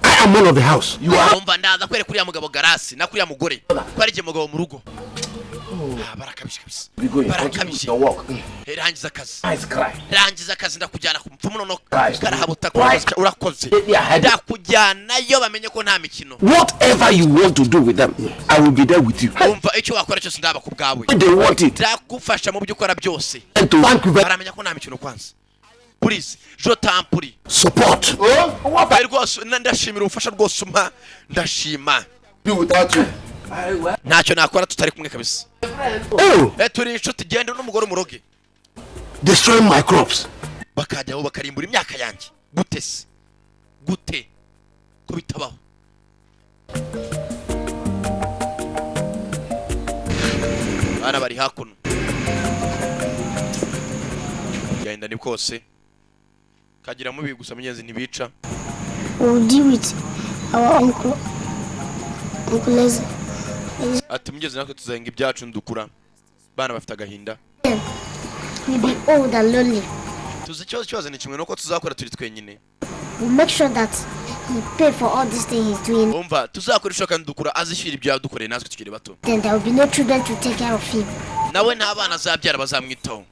I am one of the house. You are. umva ndaza kwereka uriya mugabo garasi na kuriya mugore ko ari jye mugabo mu rugo barakabije kabisa Be going. Continue with barakabije your work. rangiza akazi Eyes cry. rangiza akazi ndakujyana ku mupfumu noneho Christ. karahabutaka Christ. urakoze Yeah, ndakujyanayo bamenye ko nta mikino Whatever you want to do with them, I will be there with you. umva icyo wakora cyose ndaba ku bwawe When they want it, ndagufasha mu byo ukora byose and to thank you very baramenya ko nta mikino kwanza purize jo tampuri support. bari rwose ndashimira ubufasha rwose umpa ndashima Do without you. ntacyo nakora tutari kumwe kabisa Oh, turi inshuti genda n'umugore umuroge destroying my crops. bakajyaho bakarimbura imyaka yanjye gute se gute ko bitabaho bana bari hakuno genda ni kose kagira mubi gusa mugenzi ntibica We'll deal with our uncle. Uncle Leslie. ati mugeze natwe tuzahinga ibyacu ndukura bana bafite agahinda We'll be old and lonely. tuzi ikibazo ni kimwe nuko tuzakora turi twenyine We'll make sure that he pay for all this thing he's doing. umva tuzakora ishoka ndukura azishyira ibyo yadukoreye natwe tukiri bato Then there will be no children to take care of him. nawe nta bana azabyara bazamwitaho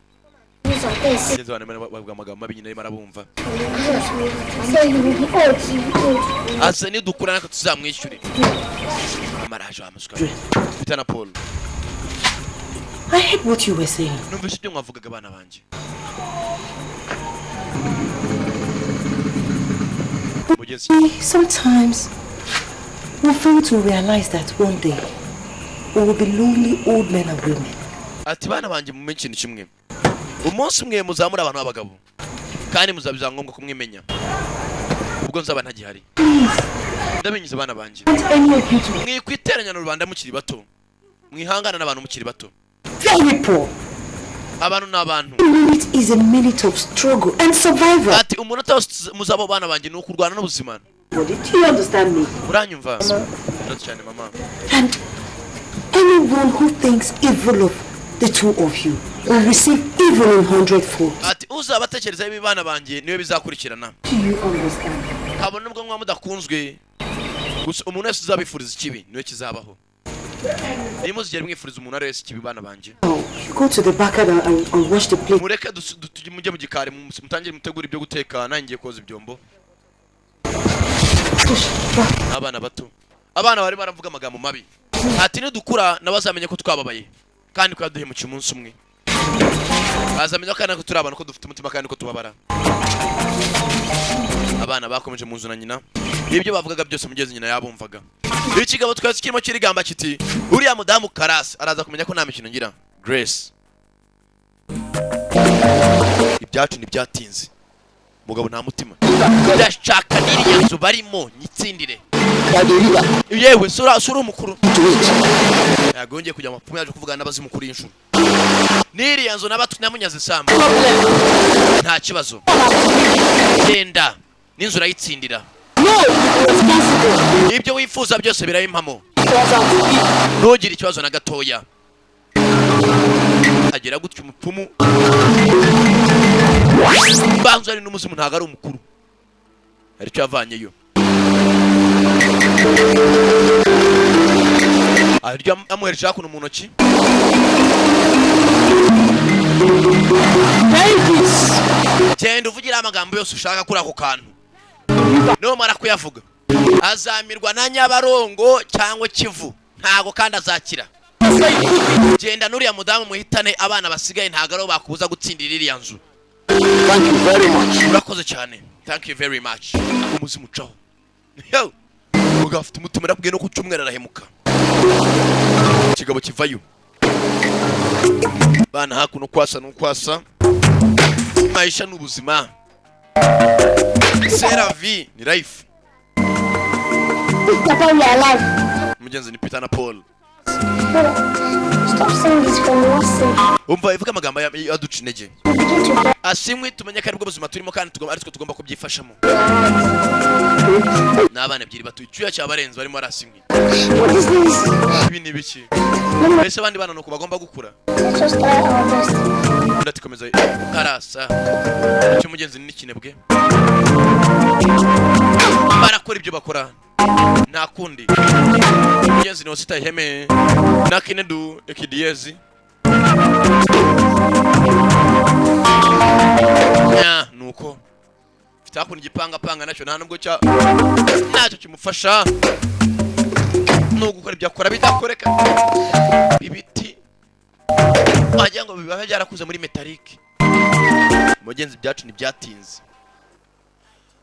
Use of this. sinzi abantu bavuga amagambo mabi nyine arimo arabumva So he will be old. He will be old. asa nidukura natwe tuzamwishyure amaraje wamusuka bita na Paul I heard what you were saying. numvise ibyo mwavugaga abana banjye mugezi Sometimes will fail to realize that one day we will be lonely old men and women. ati bana banje mu menshi kimwe umunsi umwe muzamura abantu b'abagabo kandi muzabiza ngombwa kumwimenya ubwo nzaba ntagihari ndabinyuze bana banje mwikwiteranya no Rwanda mukiri bato mwihangana n'abantu mukiri bato Very poor. abantu n'abantu It is a minute of struggle and survival. ati umunota muzabo bana banje no kurwana n'ubuzima. What did you understand me? uranyumva cyane mama. And anyone who thinks evil of the two of you will receive evil in 100-fold. ati uzaba atekereza ibi bana banje niwe bizakurikirana. Do you understand? abo nubwo mwa mudakunzwe gusa umuntu wese uzabifuriza ikibi niwe kizabaho. Nimo zigera mwifuriza umuntu wese ikibi bana banje. You go to the back and wash the plate. Mureke mujye mu gikari mutangire mutegura ibyo guteka nangiye koza ibyombo. Abana bato abana bari baravuga amagambo mabi ati nidukura nabazamenye ko twababaye kandi ko yaduhemukiye umunsi umwe bazamenye ko nako turi abantu ko dufite umutima kandi ko tubabara. Abana bakomeje mu nzu na nyina ibyo bavugaga byose mugeze nyina yabumvaga. Ikigabo twese kirimo kirigamba kiti uriya mudamu Karasi araza kumenya ko nta mikino ngira. Grace ibyacu ntibyatinze mugabo nta mutima ndashaka niriya nzu barimo nyitsindire yewe sura umukuru yagongeye kujya mapfumu yaje kuvugana n'abazi mukuru y'inshuro niriya nzu n'abatu namunyaze samba nta kibazo genda n'inzu urayitsindira ibyo wifuza byose birayimpamo ntugire ikibazo na gatoya. Agera gutyo umupfumu banzu ari n'umuzimu ntago ari umukuru aricyo yavanyeyo arya amuhereje hakuno mu ntoki genda uvugira amagambo yose ushaka kuri ako kantu numara kuyavuga azamirwa na Nyabarongo cyangwa Kivu ntago kandi azakira. Genda nuriya mudamu muhitane abana basigaye ntago ari bakubuza gutsindira iriya nzu. Thank you very much. Urakoze cyane. Thank you very much. Umuzimu caho. Yo. Ugafite umutima ndabwiye no kucyumwera arahemuka. Kigabo kivayo. Bana hakuno kwasa n'ukwasa. Maisha n'ubuzima. C'est la vie, ni life. Papa, we are alive. Mugenzi ni Peter na Paul. Stop saying this for me. Umva ivuga amagambo yaduca intege. Asimwe tumenye ko ari bwo buzima turimo kandi aritwe tugomba kubyifashamo. N'abana ebyiri batu icyuya cyabarenze barimo arasimwe. What is this? Ibi ni biki? Ese abandi bana nuko bagomba gukura. Let's just try our best. Ndatikomeza Karasa. Icyo mugenzi ni kinebwe. Barakora ibyo bakora. Nta kundi. Mugenzi ni wasita iheme. Nakinedu ekidiezi. Ya nuko fita kundi gipanga nacyo nta nubwo nacyo kimufasha no gukora ibyo akora bidakoreka ibiti wagira ngo biba byarakuze muri metallic. Mugenzi byacu ntibyatinze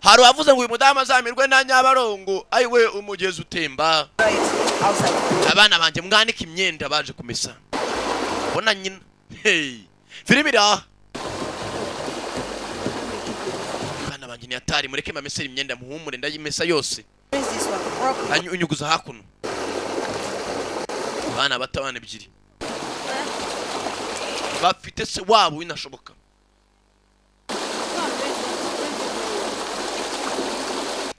hari wavuze ngo uyu mudamu azamirwe na Nyabarongo ayiwe umugezi utemba. Abana banje mwanika imyenda baje kumesa bona nyina hey filmira bana banje ni atari mureke mamesera imyenda muhumure ndayimesa yose unyuguza hakuno bana batabana ebyiri bafite se wabo winashoboka.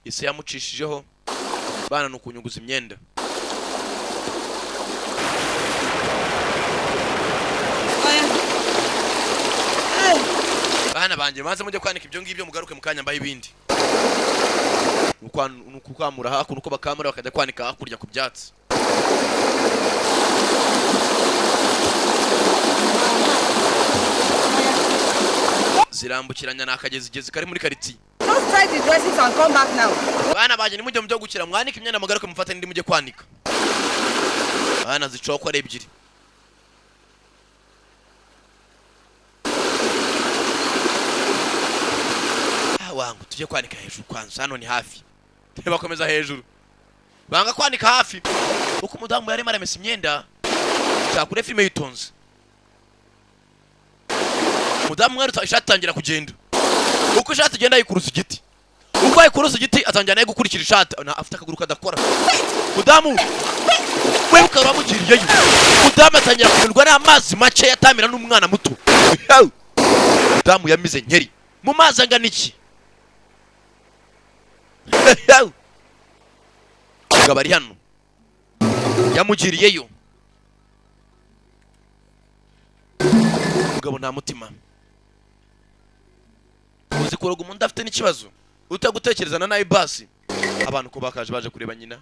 Ise yamucishijeho bana nukunyuguza imyenda. Bana banje maze mujye kwanika ibyo ngibyo mugaruke mukanya mbaye ibindi. Nukwamura hakuno uko bakamura bakajya kwanika hakurya ku byatsi. Zirambukiranya nakagezi igeze kari muri kariti. Just try the dresses and come back now. Bana baje ni mujye mujye gukira mwanika imyenda mugaruke mufate ndi mujye kwanika. Bana zicoko ari ebyiri. Wangu tujye kwanika hejuru kwanza hano ni hafi. Bakomeza hejuru. banga kwanika hafi uko umudamu yari maramesa imyenda cyakure filime yitonze umudamu mwari ishatangira kugenda uko ishati igenda yikuruza igiti uko yikuruza igiti atangira nayo gukurikira ishati afite akaguru kadakora mudamu we ukaba mugiriyeyo mudamu atangira kunirwa n'amazi make yatamira n'umwana muto mudamu yamize nkeri mu mazi angana iki umugabo ari hano yamugiriyeyo umugabo nta mutima uzi kuroga umuntu afite n'ikibazo utagutekerezana nawe basi abantu ko bakaje baje kureba nyina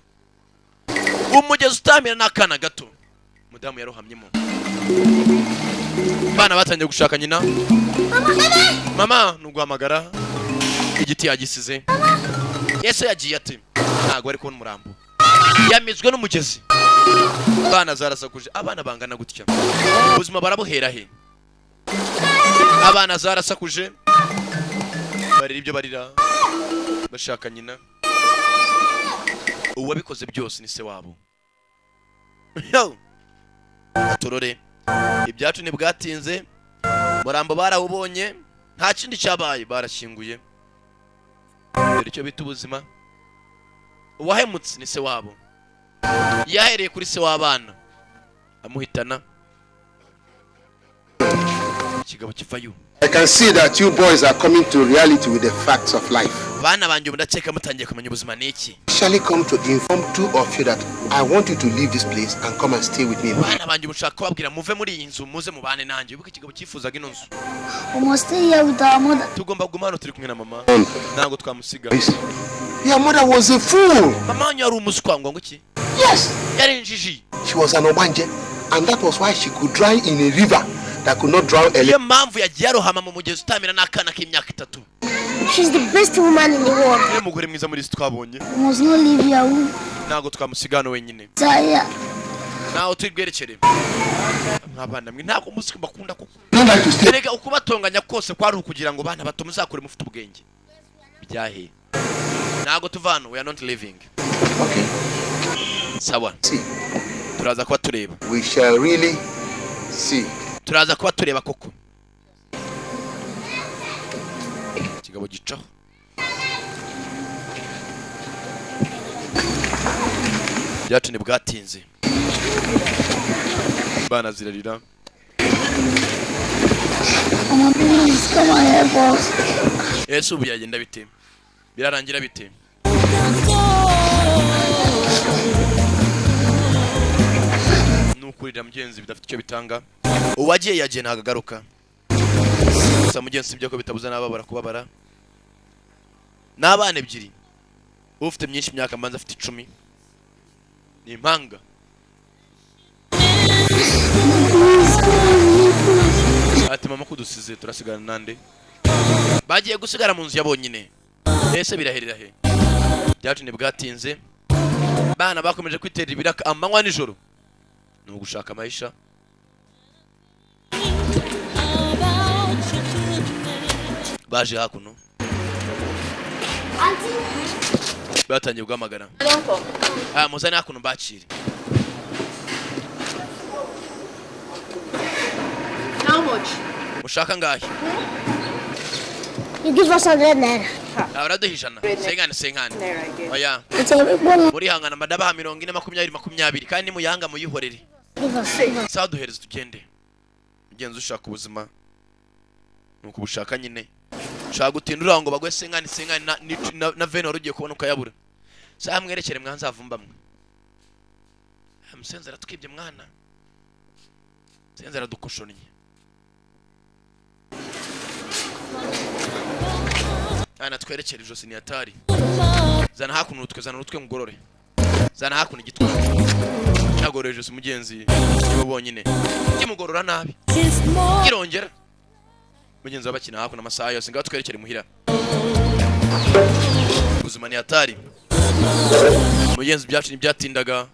umugezi utamira n'akana gato mudamu yarohamyemo bana batangiye gushaka nyina mama nuguhamagara igiti yagisize Yesu yagiye ati ntago ari kubona umurambo yamizwe n'umugezi bana zarasakuje abana bangana gutya ubuzima barabuhera he abana zarasakuje barira ibyo barira bashaka nyina uwabikoze byose ni se wabo atorore ibyacu ntibwatinze murambo barawubonye nta kindi cyabaye barashyinguye dore icyo bita ubuzima uwahemutse ni se wabo yahereye kuri se w'abana amuhitana ikigabo kivayo. I can see that you boys are coming to reality with the facts of life. Bana banjye ndakeka mutangiye kumenya ubuzima niki. Shall come to inform two of you that I want you to leave this place and come and stay with me. Bana banjye mushaka kubabwira muve muri iyi nzu muze mubane nanjye ubuke ikigabo cyifuzaga ino nzu. We must stay here with our mother. Tugomba kugumana turi kumwe na mama. Ntabwo twamusiga. Your mother was a fool. Mama wanyu yari umuswa ngo iki? Yes. Yari injiji. She was an obanje and that was why she could drown in a river that could not drown a Iyo mpamvu yagiye arohama mu mugezi utamira n'akana k'imyaka 3. She's the best woman in the world. Niyo mugore mwiza muri twabonye. We must not leave here. Ntabwo twamusigana wenyine. Zaya. Naho twigwerekere. Abana mwe ntabwo musiki bakunda ko. Erega ukubatonganya kose kwari ukugira ngo bana bato muzakure mufite ubwenge. Byahe. Ntabwo tuvano we are not living. Okay. Sawa. See. Turaza kuba tureba. We shall really see. Turaza kuba tureba koko. Kigabo gicaho. Byacu ni bwatinze. Bana zirarira. Mama, please come and help us. Yesu byagenda bite? Birarangira bite? Nukurira mugenzi bidafite icyo bitanga. Uwagiye yagiye ntagagaruka. Gusa mugenzi byo ko bitabuza n'ababara kubabara. N'abana ebyiri. Ufite myinshi imyaka mbanza afite 10. Ni impanga. Ati mama kudusize turasigana nande. Bagiye gusigara mu nzu yabonyine. Ese biraherera he? Byacu ni bwatinze. Bana bakomeje kwiterera ibiraka amanywa nijoro. No gushaka maisha. Baje hakuno. Batangiye guhamagara. Muzane hakuno bakire. How much? Mushaka ngahe? You give us 100 naira. Uraduhishana. Sengane. There I get. Oya. It's a one. Muri hangana madaba 40 kandi muyanga muyihorere. Give us. Sawa duhereze tugende. Mugenzi ushaka ubuzima. Nuko bushaka nyine. Shaka gutindura ngo bagwe sengane na veno rugiye kubona ukayabura. Saha mwerekere mwanza avumba mwe. Musenzera tukibye mwana. Senzera dukoshonye. Ana twerekere ijosi ni atari. Zana hakuno utwe mugorore. Zana hakuno igitwa. Cyagorore ijosi mugenzi. Nibo bonyine. Kimugorora nabi. Kirongera. Mugenzi wabakina hakuno amasaha yose ngaho twerekere muhira. Ubuzima ni atari. Mugenzi byacu ni byatindaga.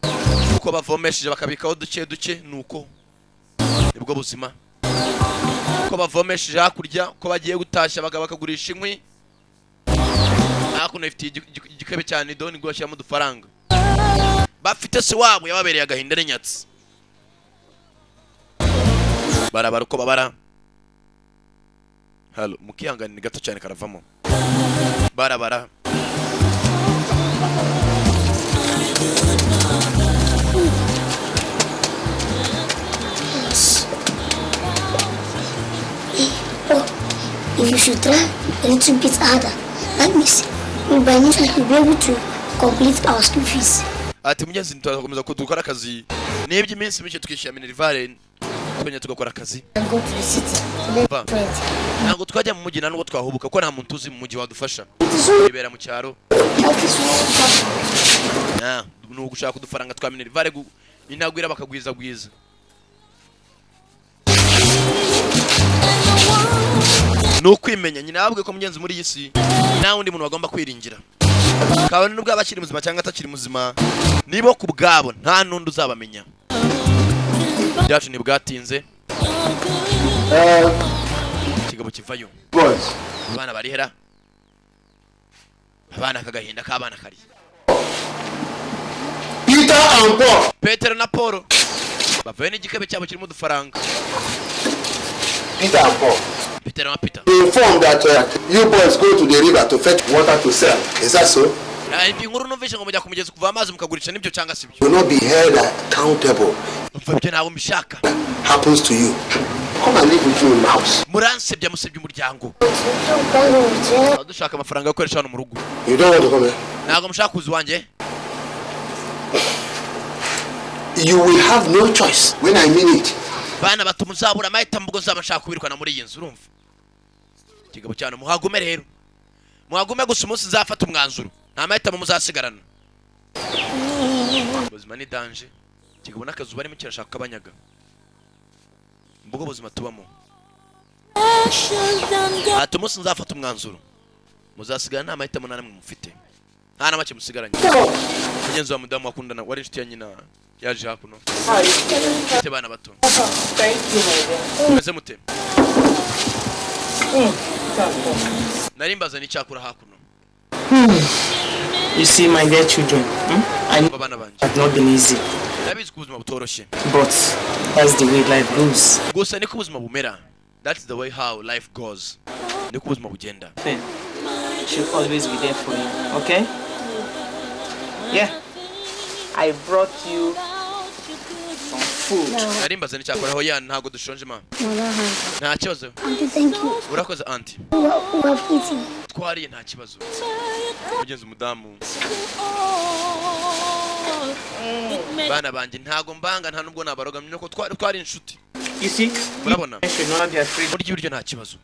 Uko bavomesheje bakabikaho duke nuko. Nibwo buzima. Uko bavomesheje hakurya uko bagiye gutashya bakagurisha inkwi. Hakuno ifite igikebe cyane doni goshyiramo udufaranga. bafite se wabo yababereye agahinda n'inyatsi barabara uko babara halo mukihangana ni gato cyane karavamo barabara If you should try a little bit harder, let me see. By next week we'll be able to complete our school fees. ati mugenzi tutakomeza kudukora akazi n'ibyo iminsi mike tukishyira minerivare twenya tugakora akazi And go to the city. Let's friends. ntabwo twajya mu mujyi ntabwo twahubuka ko nta muntu uzi mu mujyi wadufasha ibera mu cyaro ni ugushaka udufaranga twa minerivare intagwira bakagwiza gwiza ni ukwimenya nyine nababwiye ko mugenzi muri iyi si nta wundi muntu bagomba kwiringira kabone nubwo abakiri muzima cyangwa atakiri muzima nibo ku bwabo nta n'undi uzabamenya byacu ntibwatinze ikigabo kivayo abana barihera abana akagahinda k'abana kari Petero na Paul bavuye n'igikabe cyabo kirimo udufaranga Peter and Paul. Peter na Peter. They informed that you boys go to the river to fetch water to sell. Is that so? Inkuru numvise ngo mujya ku mugezi kuva amazi mukagurisha nibyo cyangwa sibyo. You will not be held accountable. Mfabye nabo mbishaka. Happens to you. Come and live with you in the house. Muransebya musebye umuryango. Dushaka amafaranga yo koresha hano mu rugo. You don't want to come here? Ntabwo mushaka kuza wanjye. You will have no choice when I mean it. Bana batumuzabura mahita mbugo zabashaka kubirukana muri iyi nzu urumva. Kigabo cyane muhagume rero. Muhagume gusa umunsi nzafata umwanzuro. Nta mahita muzasigarana. Buzima ni danger. Kigabo nakazuba arimo kirashaka kabanyaga. Mbugo buzima tubamo. Ati umunsi nzafata umwanzuro. Muzasigana nta mahita munana mwe mufite. Nta na make musigaranye. Mugenzi wa mudamu wakundana wari inshuti ya nyina yaje hakuno. Ate bana bato. Meze mute. Narimbaza ni cyakura hakuno. You see, my dear children, I know Babana banje. it's not been easy, Nabizi kubuzima butoroshye. but that's the way life goes. Gusa ni kubuzima bumera. That's the way how life goes. Ni kubuzima bugenda. Then, she'll always be there for you, okay? Yeah. I brought you some food. Narimbaza ni cyakura ho ya ntago dushonje ma. Nta kibazo. Auntie, thank you. Urakoze auntie. We have eaten. Twariye nta kibazo. Mugenzi umudamu. Bana banje ntago mbanga nta nubwo nabaroga nuko twari inshuti. You see, Urabona? you should not be afraid. Muri ibiryo nta kibazo.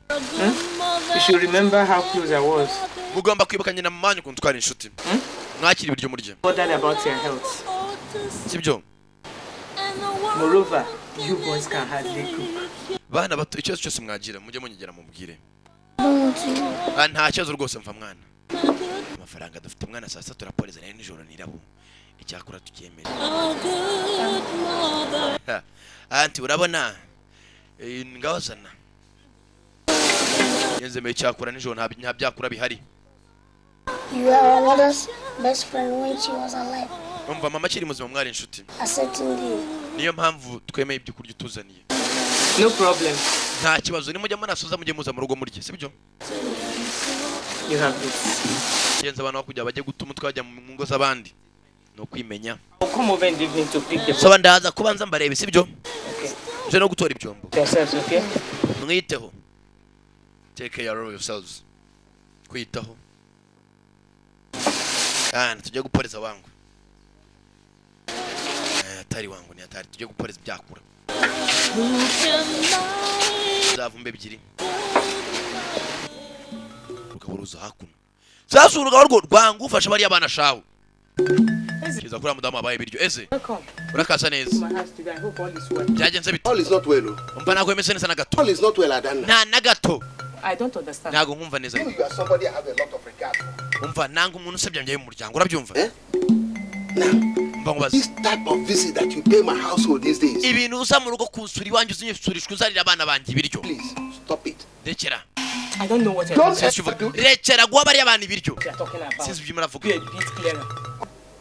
You should remember how close I was. Mugomba kwibuka nyina mu manyu kuntu twari inshuti. Mwakira ibiryo murye. Bothered about your health. Sibyo? Moreover, you boys can hardly cook. Bana bato icyo cyose mwagira mujye munyegera mubwire. Nta kibazo rwose mva mwana. Amafaranga dufite mwana sasa turaporeza nayo nijoro nirabo. Icyakura tukemera. Anti urabona ngawazana. Yenze me cyakura nijoro nta byakura bihari. You were our mother's best friend when she was alive. Umva mama kiri muzima mwari inshuti. Certainly. Niyo mpamvu twemeye ibyo kurya tuzaniye. No problem. Nta kibazo ni mujya munasoza mujye muza mu rugo murye sibyo? You have this. Yenze abantu bakujya bajye gutuma twajya mu ngo z'abandi. No kwimenya. I'll come over in the evening to pick the food. So ndaza kubanza mbarebe sibyo? Okay. Je no gutora ibyombo. Yourselves, okay? Mwiteho. Take care of yourselves. Kwitaho. Tujye guporeza wangu. Atari wangu ni atari tujye guporeza byakura. Zavumbe ebyiri. Rukaburuza hakuno. Sasa urugabo rwo rwangu ufasha bari abana shawo. Kiza kuri mudamu abaye biryo eze. Urakasa neza. Byagenze bite? All is not well. Umva nako emese neza na gato. All is not well, Adana. Na gato. I don't understand. Nago nkumva neza. You are somebody I have a lot of regard for. Umva nanga umuntu usebya mye mu muryango urabyumva? Now, Umva ngo this type of visit that you pay my household these days, ibintu uza mu rugo kusura iwanjye uzinyusurishwa uzarira abana banjye ibiryo. please stop it. Rekera. I don't know what you're Don't talking ever do. Rekera guha bari abana ibiryo. about. Sinzi ibyo muravuga. Be a bit clearer.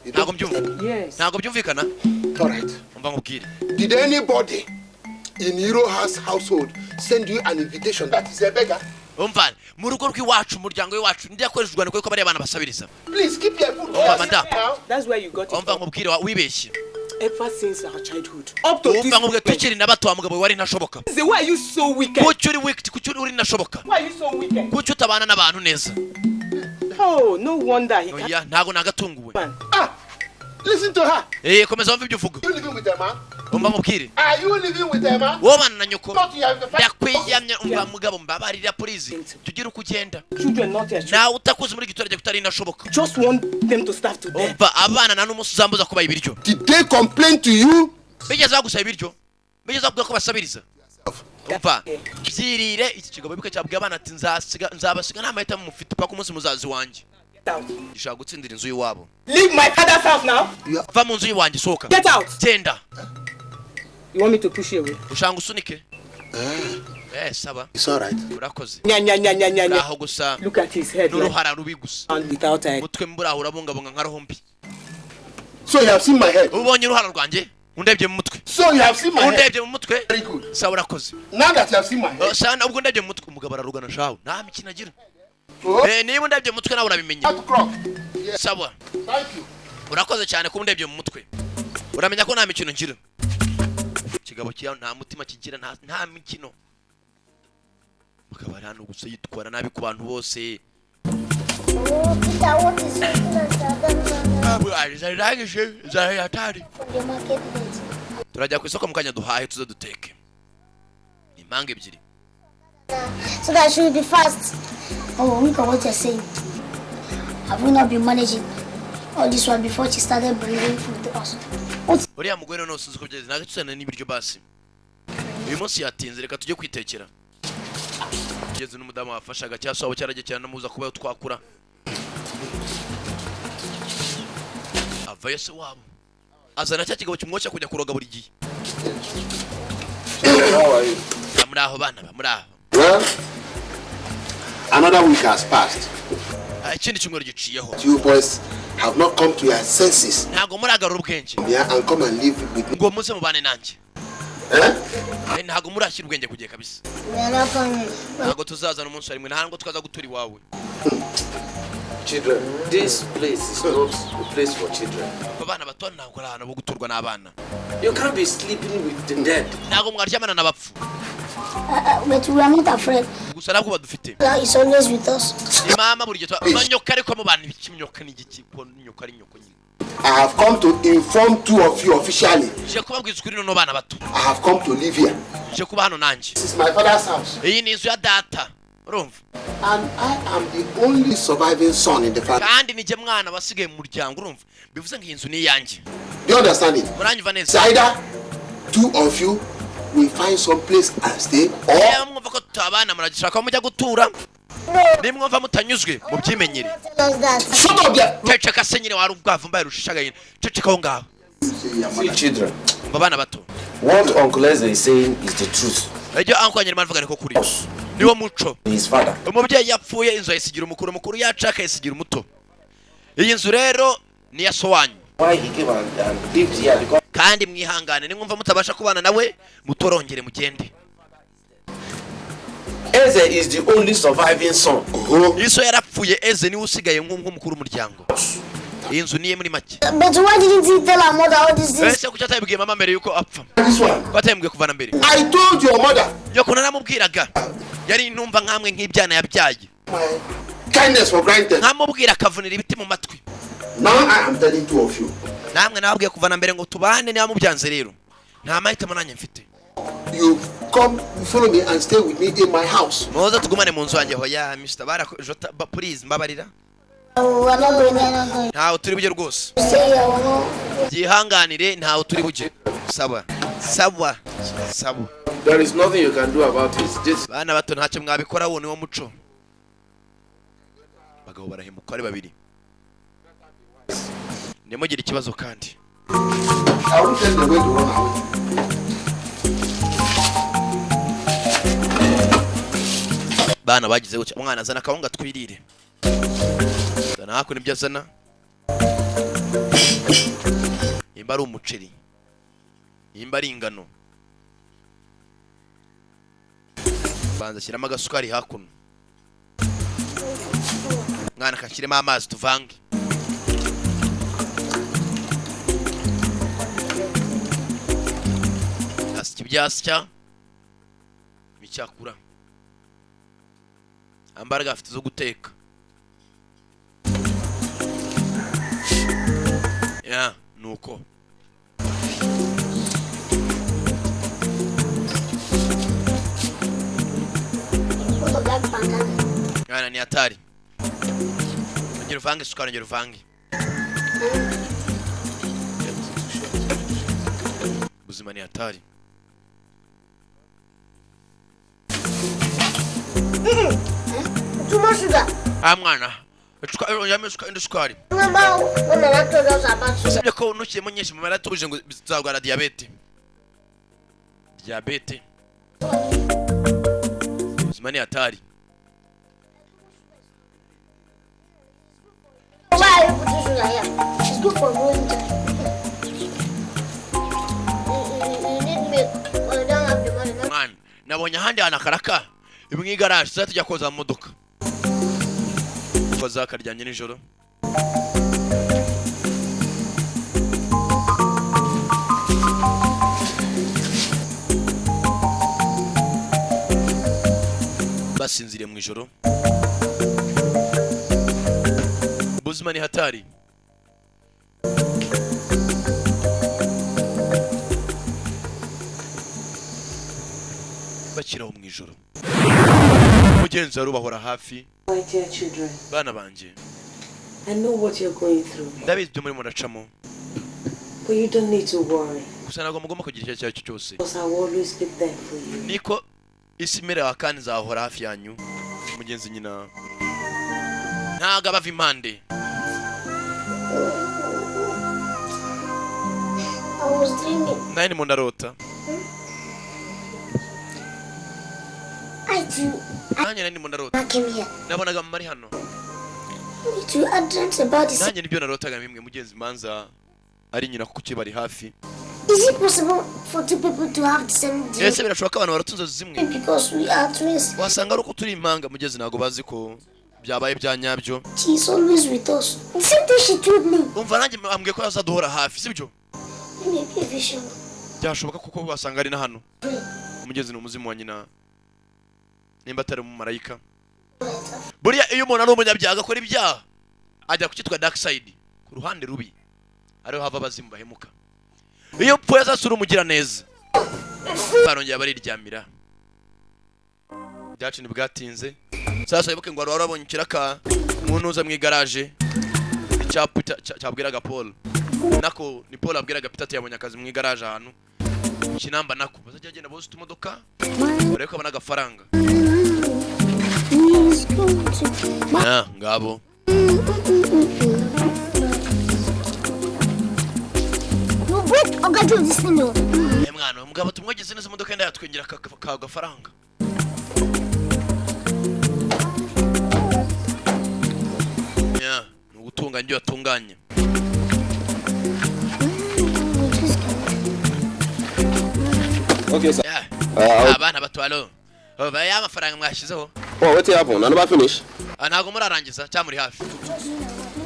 ntago mbyumva. Yes. Ntago byumvikana. All right. Umva nkubwire. Did anybody in Hero House household send you an invitation that is a beggar? Umva mu rugo rw'iwacu umuryango w'iwacu ndi yakoreshejwe no ko bari abana basabiriza. Please keep your food. Umva manda. That's where you got it. Umva nkubwire wibeshye. Ever since our childhood. Up to this. Umva nkubwire tukiri nabato mugabo wari ntashoboka. Why are you so wicked? Kucyuri wicked kucyuri uri nashoboka. Why are you so wicked? Kucyo utabana n'abantu neza. Oh, no wonder he Oya ntago nagatunguwe. Listen to her. Komeza wumva ibyo uvuga. You living with a man? Umva nkubwire. Are you living with a man? Wowe na nyoko. Not you have the fact. Yakwiyamye umva mugabo mbabarira police. Tugira ukugenda. children not yet. Na utakuze muri gitorage kutari nashoboka. Just want them to starve to death. Umva abana na n'umunsi uzambuza kuba ibiryo. Did they complain to you? Bigeze bagusaba ibiryo. Bigeze bavuga ko basabiriza. Umva byirire iki kigabo biko cyabwiye abana ati nzabasiga nta mahitamo mufite paka umunsi muzazi wanjye. Gishaka gutsindira inzu y'iwabo. Leave my father's house now. Va mu nzu y'iwanjye sohoka. Get out. Genda. You want me to push you away? Ushanga usunike. Saba. It's all right. Urakoze. Nya. Naho gusa. Look at his head. N'uruhara rubi gusa. And without a Mutwe mburaho urabungabunga nka roho mbi. So you have seen my head. Ubonye uruhara rwanjye? Undebye mu mutwe. So you have seen my head. Undebye mu mutwe? Very good. Sawa urakoze. Now that you have seen my head. Sana ubwo ndebye mu mutwe umugabo ararugana shaho. Nta mikino agira. Oh. Niba undebye mu mutwe nawe urabimenye. Sawa. Thank you. Urakoze cyane ko undebye mu mutwe. Uramenya ko nta mikino ngira. Kigabo cyawe nta mutima kigira nta mikino. Bakaba hano gusa yitwara nabi ku bantu bose. Turajya ku isoko mukanya duhahe tuze duteke. Impanga ebyiri. So that should be fast. Oh, look at what you're saying. Have we not been managing all this one before she started bringing food to us? What? Uriya mugore no sinzi ko byeze nagatusana n'ibiryo basi. Uyu munsi yatinze reka tujye kwitekera. Geze n'umudamu wafashaga cyangwa abo cyarajye cyane namuza kuba twakura. Avayo se wabo. Azana cya kigabo kimwocha kujya kuroga buri gihe. How are you? Muraho bana muraho. Well, another week has passed. Ikindi cyumweru giciyeho. You boys have not come to your senses. Ntago muragarura ubwenge. Yeah, and come and live with me. Ngo muze mubane nanjye. Ntago murashyira ubwenge kugiye kabisa. Ntago tuzazana umunsi rimwe ntango tukaza gutura iwawe. Children, this place is not a place for children. Abana bato ntago ari ahantu bo guturwa n'abana. You can't be sleeping with the dead. Ntago mwaryamana n'abapfu. But we are not afraid. Gusa nabwo badufite. God is always with us. Mama buri gihe manyoka ariko mu bantu bikimyoka n'igiki ko nyoka ari nyoko nyine. I have come to inform two of you officially. Je kubabwiza ukuri no bana bato. I have come to live here. Je kuba hano nanjye. This is my father's house. Iyi ni inzu ya data. Urumva? And I am the only surviving son in the family. Kandi nije mwana basigaye mu muryango urumva? Bivuze ngo iyi nzu ni yanjye. Do you understand it? Muranyumva neza. So either two of you will find some place and stay, or mwumva ko tutabana muragishaka mujya gutura. Nimwumva mutanyuzwe mu byimenyere. shut up there. Ceceka senyine wari ubwavu mbaye rushishagaye. Ceceka ho ngaho. See, children, Babana bato. what Uncle Ezra is saying is the truth. Ejyo anko anyere mavuga niko kuri. Niwo muco. His father. Umubyeyi yapfuye inzu ayisigira umukuru yacaka ayisigira umuto. Iyi nzu rero ni yasowanyu. Why he came and lived here because Kandi mwihangane nimwumva mutabasha kubana nawe mutorongere mugende. Ezra is the only surviving son. Iso yarapfuye Eze ni usigaye nk'umukuru umuryango. Iyi nzu niye muri make. But why didn't he tell our mother all these things? Ese kuki atayibwiye mama mbere yuko apfa? This one. Batayibwiye kuvana mbere. I told your mother. Yoko naramubwiraga. Yari intumva nkamwe nk'ibyana yabyaye. My kindness for granted. Nkamubwira akavunira ibiti mu matwi. Now I am telling two of you. Namwe nababwiye kuvana mbere ngo tubane niba mubyanze rero. Nta mahitamo nanjye mfite. You come, follow me and stay with me in my house. Muze tugumane mu nzu yanjye hoya Mr. Jota please mbabarira. Oh, I'm not going there, I'm not going. Ntaho turi bujye rwose. Stay here, I'm not. Gihanganire ntaho turi bujye. Sawa. there is nothing you can do about it. This Bana bato ntacyo mwabikora wo niwo muco. Bagabo barahemuka ari babiri. Nemugira ikibazo kandi. I won't tell them where to run away. Bana bagize gutya umwana azana kawunga twirire. Zana hako nibyo azana. nimba ari umuceri, nimba ari ingano, banza shyiramo agasukari hakuno, mwana kashyiremo amazi tuvange. Asya ibyasya bicyakura, ambaraga afite zo guteka. Ya nuko yana ni hatari. Ongera uvange isukari, ongera uvange. Ubuzima ni hatari. Too much sugar. Mwana yameshuka indusukari. Usibye ko nukiyemo nyinshi mu mara tubuje ngo bizagwara diabete. Diabete. Ubuzima ni hatari. Why are you putting sugar here? It's good for growing time. You need milk, but you don't have the money. Man, nabonye ahandi hanakaraka. Imwe igaraje za tujya koza mu modoka. Koza karyanye nijoro. Basinzire mu ijoro. Ubuzima ni hatari. Bakiraho mu ijoro. Mugenzi wari ubahora hafi. My dear children, Bana banje, I know what you're going through, ndabizi byo muri muracamo. but you don't need to worry, Gusa ntabwo mugomba kugira icyo cyo cyose. because I will always be there for you. Niko isi imera kandi nzahora hafi yanyu. Mugenzi nyina ntago abava impande. I was dreaming. Nani mu ndarota. I too. Nanjye nani mu ndarota. I came here. Nabonaga mari hano. Me too. I dreamt about this. Nanjye nibyo narotaga mimwe mugenzi manza ari nyina kuko bari hafi. Is it possible for two people to have the same dream? Ese birashoboka abantu baratunze zimwe. Because we are twins. Wasanga ari uko turi impanga mugenzi ntago bazi ko byabaye byanyabyo. She is always with us. The same thing she told me. Umva nanjye ambwiye ko yazaduhora hafi, sibyo? Maybe a vision. Byashoboka kuko wasanga ari na hano. Umugezi ni umuzimu wa nyina. Nimba atari umumarayika. Buriya iyo umuntu ari umunyabyaha agakora ibyaha ajya kukitwa dark side, ku ruhande rubi ariho hava abazimu bahemuka. Iyo upfuye azasura umugira neza barongera bariryamira. Byacu ni bwatinze. Sasa ibuke ngo wari warabonye ikiraka umuntu uza mu igaraje cyabwiraga Paul. Nako ni Paul abwiraga Peter yabonye akazi mu igaraje ahantu. Kinamba nako bazajya agenda bose tumodoka bareko abana agafaranga. Ngabo You break or get you this thing. mwana umugabo tumwogeze neza imodoka yenda yatwengera ka gafaranga. Ni gutunganya ibyo yatunganya. Okay, sir. Abana batwalo. Baya amafaranga mwashizeho. Oh, what happened? None of finish. Ntago murarangiza cyangwa muri hafi.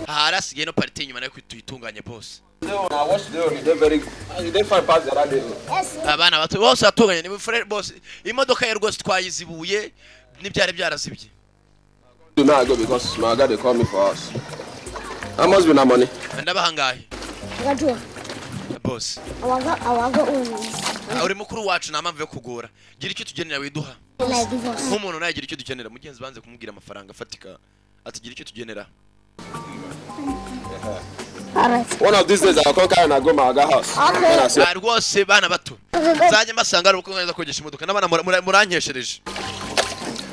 Harasigaye no party nyuma nayo kwitunganya boss. I watched them. They very. They find pass the other day. Abana bato bose atunganya ni frere boss. Imodoka ye rwose twayizibuye n'ibyari byarazibye. Do not go because my God they call me for us. How much be na money? Ndabahangaye. Gajua. Boss. Awaga Uri mukuru wacu na mpamvu yo kugora. Gira icyo tugenera widuha. Nk'umuntu naye gira icyo dukenera mugenzi banze kumubwira amafaranga afatika. Ati gira icyo tugenera. One of these days I'll come carry and go my house. Okay. Rwose bana bato. Nzajye mbasanga ari uko nza kogesha imodoka n'abana murankeshereje.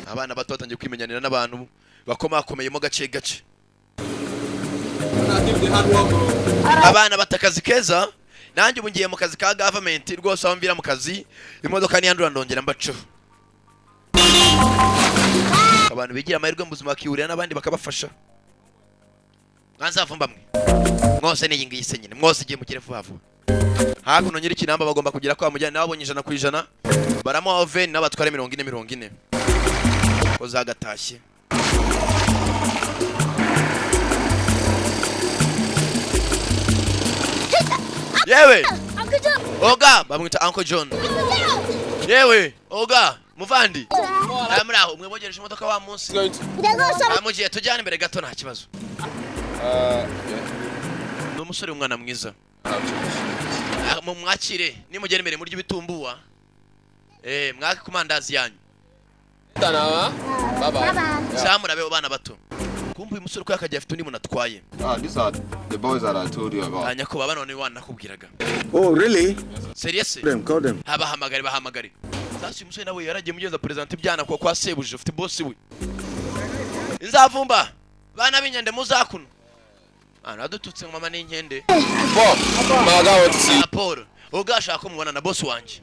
Abana bato batangiye kwimenyanira n'abantu bakomakomeyemo gace gace. Abana batakazi keza nanjye ubu ngiye mu kazi ka government rwose aho mvira mu kazi imodoka niyandura ndongera mbaceho. Abantu bigira amahirwe mu buzima bakihurira n'abandi bakabafasha. mwanzavumba mwe mwose niyi ngiyi se nyine mwose igiye mugire vuba vuba hakuno nyiri kinamba bagomba kugira kwa mujyana nabonye 100% baramo oven n'abatware 40 ko zagatashye yewe oga bamwita Uncle John yewe oga muvandi amraho umwe bogereje imodoka wa munsi amugiye tujyana imbere gato nta kibazo no musore umwana mwiza mu mwakire nimugere imbere muri ibitumbuwa mwake kumandazi yanyu Tanawa baba samurabe ubana bato kumva uyu musore ko yakajya afite undi muntu atwaye these are the boys that I told you about anyako baba none wanakubwiraga Oh, really? serious Call them. bahamagare sasa uyu musore nawe yaragiye mugenza president ibyana kwa sebuje ufite boss we inzavumba bana binyende muzakuno adututse mama n'inkende Maga what to see Paul ugashaka kumubona na boss wanje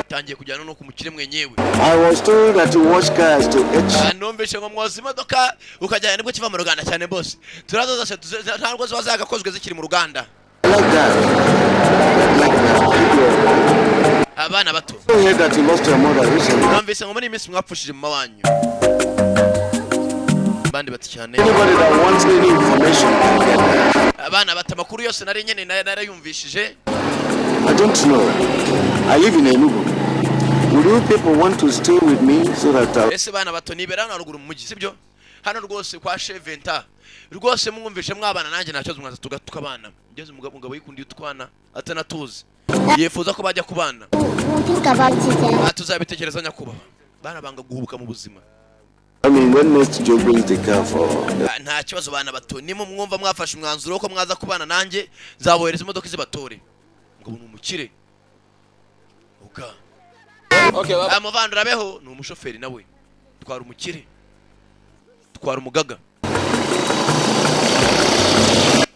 tangiye kujyana no kumukire mwenyewe I was told that you wash cars to H. Numvise ngo mwoza imodoka ukajyana nibwo kiva mu ruganda cyane boss turazo zose ntabwo zazagakozwe zikiri mu ruganda abana bato numvise ngo muri iminsi mwapfushije mama wanyu bandi bati cyane abana bata makuru yose nari nyene narayumvishije I don't know. I live in Enugu. Would you people want to stay with me so that ese bana bato nibera na ruguru mu mujyi sibyo hano rwose kwa Cheventa rwose mwumvishe mwabana nanjye nacyoze mwaza tukabana ngeze umugabo yikundiye utwana atanatuzi yifuza ko bajya kubana tuzabitekereza nyakubaha bana banga guhubuka mu buzima I mean, when next Joe brings the car for nta kibazo bana bato nimo mwumva mwafashe umwanzuro ko mwaza kubana nanjye zabohereza imodoka zibatore ngo umukire uka okay baba amuvandura beho ni umushoferi nawe twara umukire twara umugaga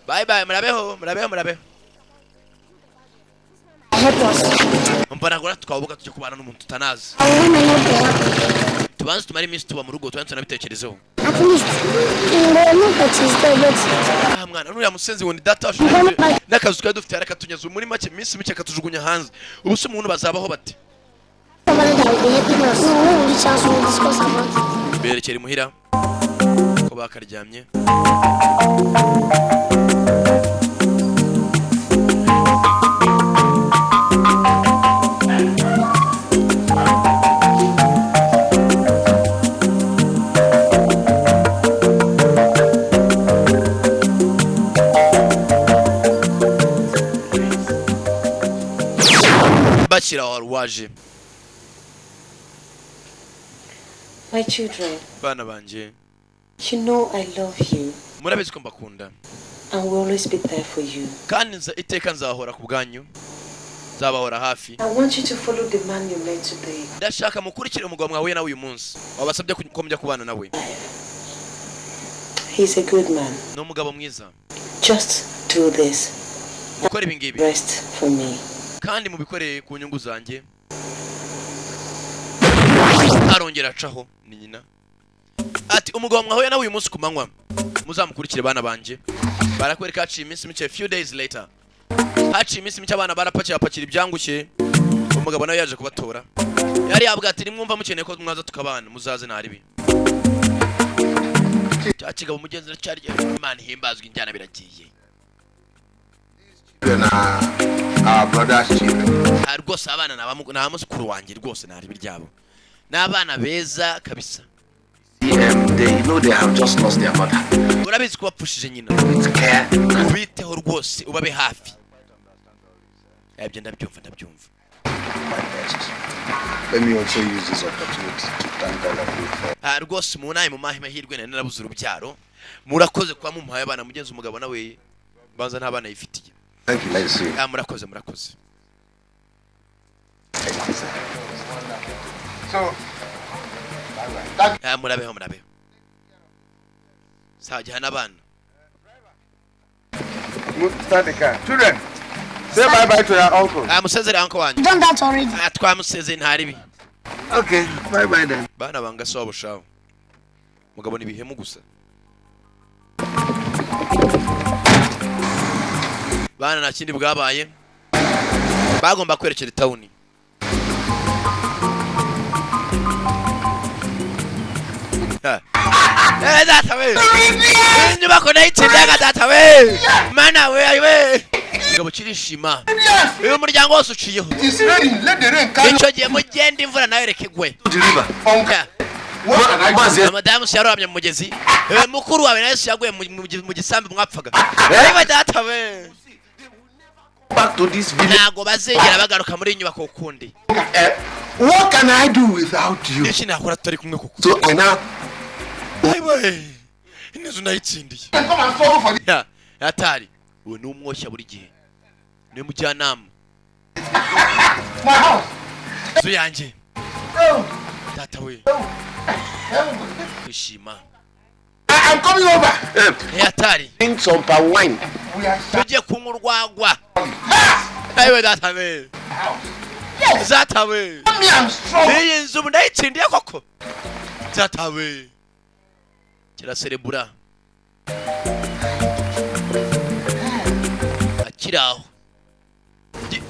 bye murabeho mbona gura tukabuka tujye kubana n'umuntu tutanazi tubanze tumare iminsi tuba mu rugo tubanze tunabitekerezeho At least, mwana nuriya musenzi wundi data ashuje n'akazu ka dufite arakatunyaza muri make iminsi mike katujugunya hanze ubu se umuntu bazabaho bati berekera imuhira ko bakaryamye bakira waje My children, bana banje you know I love you murabizi ko mbakunda and will always be there for you. kandi iteka nzahora ku bwanyu zabahora hafi I want you to follow the man you met today. ndashaka mukurikire umugabo mwahuye nawe uyu munsi wabasabye ko mujya kubana nawe He's a good man. ni umugabo mwiza Just do this. mukore ibi ngibi Rest for me. kandi mubikoreye ku nyungu zanjye arongera acaho ni nyina ati umugabo mwahuye nawe uyu munsi ku manywa muzamukurikire bana banje barakwereka haciye iminsi mike few days later haciye iminsi mike abana barapakira ibyangushye umugabo nawe yaje kubatora yari yabwa ati nimwumva mukeneye ko mwaza tukabana muzaze naribi cyakigabo mugenzi cyari Imana himbazwe injyana biragiye Our brother's children. rwose abana na mukuru wanjye rwose naribi ryabo n'abana beza kabisa they know they have just lost their mother. urabizi ko bapfushije nyina ubiteho rwose ubabe hafi ibyo ndabyumva Let me also use this opportunity to thank all of you for rwose mu nayi mu mahirwe nari narabuze urubyaro murakoze kwa mumpaye abana mugenzi umugabo nawe banza nta bana yifitiye. Thank you, let's see. murakoze Thank you, sir. So, murabeho sajya n'abana start the car. Children, say bye-bye to your uncle. musezere uncle wanjye. Done that already. twamusezeye ntaribi. Okay, bye-bye then. Bana banga so bushaho mugabo ni bihemu gusa bana nta kindi bwabaye bagomba kwerekera town data we inyubako nayitsindaga data we mana we ayiwe ngabo kirishima uyu muryango wose uciyeho icyo gihe mugenda imvura nayo rekegwe madamu yarohamye mu mugezi mukuru wawe nayo yaguye mu gisambu mwapfaga ayiwe data we back to this village. Nago bazegera bagaruka muri inyubako ukundi. What can I do without you? Yeshi nakora tutari kumwe kuko. So I now Ayiwe. Inezo nayitsindiye. Come and follow for the. Yatari. Uwe numwoshya buri gihe. Niwe mujyanama. My house. Zo yanje. Data we. Kwishima. I'm coming over. Yatari. Drink some palm wine. Tujye kunywa urwagwa. Ayiwe data we. Zata we. I'm strong. Iyi nzu ndayitsindiye koko. Zata we. Kira cerebura. Akiraho.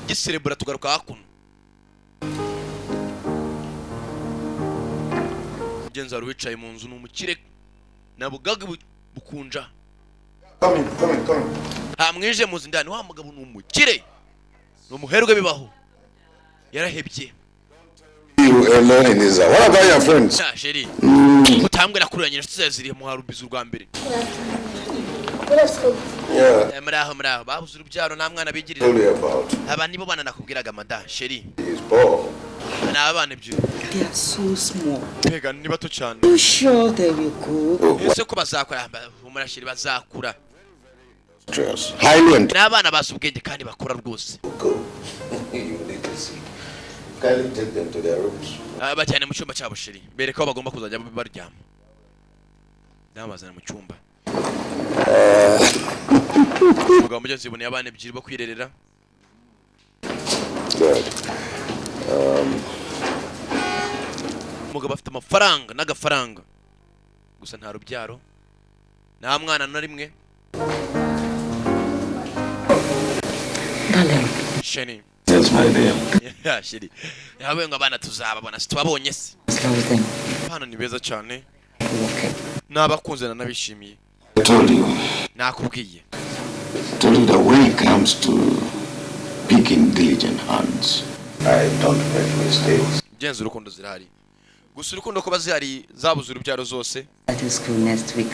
Gicerebura tugaruka hakuno. Genza ruwicaye mu nzu n'umukire. Nabugaga bukunja. Come in. Hamwije muzi ndani wa mugabo n'umukire. N'umuherwe bibaho. Yarahebye. You alone is what about your friends? Sheri. Utambwira kuranyira tuzaziriye mu harubiza urwa mbere. Yeah. Muraho babuze urubyaro nta mwana bigirira. Aba nibo bana nakubwiraga mada Sheri. Is Paul. N'abana byo. They are so small. Pega ni bato cyane. You sure they will go? Ese ko bazakura umura Sheri bazakura. Stress. Highland. N'abana basubwenge kandi bakora rwose. You need to see. Kindly take them to their rooms. Bajyane mu cyumba cyabo Sheri. Bereka ko bagomba kuzajya baryama. Ndabazana mu cyumba. Mugabo mujye zibone abana ebyiri bo kwirerera. Good. Mugabo afite amafaranga n'agafaranga. Gusa nta rubyaro. Nta mwana na rimwe. Darling. Sheni. That's my dear. Yeah, Sheri. Yawe ngo abana tuzababona sitwabonye se. Slow them. Hano ni beza cyane. Okay. Nabakunze na nabishimiye. I told you. Nakubwiye. Told you that when it comes to picking diligent hands, I don't make mistakes. Genza urukundo zirahari. Gusa urukundo ko bazihari zabuze urubyaro zose. At school next week.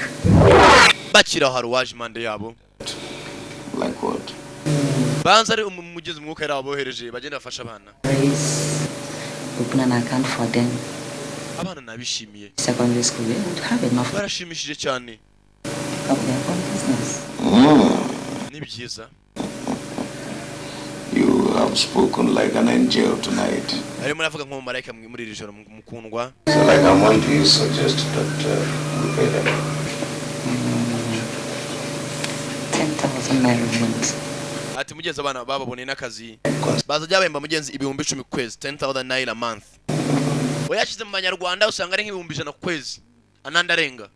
Bakira hari waje mande yabo. Like what? Banza ari umugezi mwuka yari abohereje bagenda bafasha abana. Please open an account for them. Abana nabishimiye. Secondary school, they would have enough. Barashimishije cyane. Of their own business. Ni byiza. You have spoken like an angel tonight. Ari muravuga nko marayika muri iri joro mukundwa. So like I want you suggest that we pay them 10,000 naira a month. Ati mugezi abana bababoneye n'akazi. Bazajya bemba mugenzi 10,000 kwezi 10,000 naira a month. Oyashize mu Banyarwanda usanga ari nk'ibihumbi 100 kwezi. Ananda renga.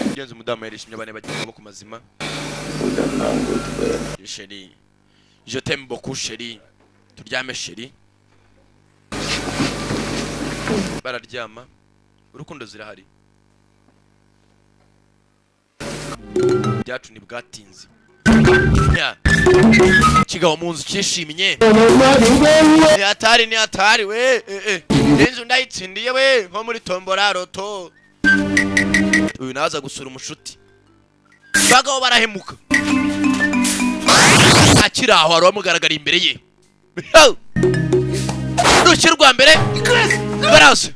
Mugenzi mudamu yarishimye abane bagiye ku mazima. Sheri. Je t'aime beaucoup Sheri. Turyame Sheri. Bararyama. Urukundo zirahari. Byacu ni bwatinze. Ya. Kigabo munzu kishimye. Ni atari we. Inzu ndayitsindiye we nko muri tombora roto. Uyu naza gusura umushuti. Bagabo barahemuka. Akiraho aramugaragara imbere ye. Rushirwa mbere. Garase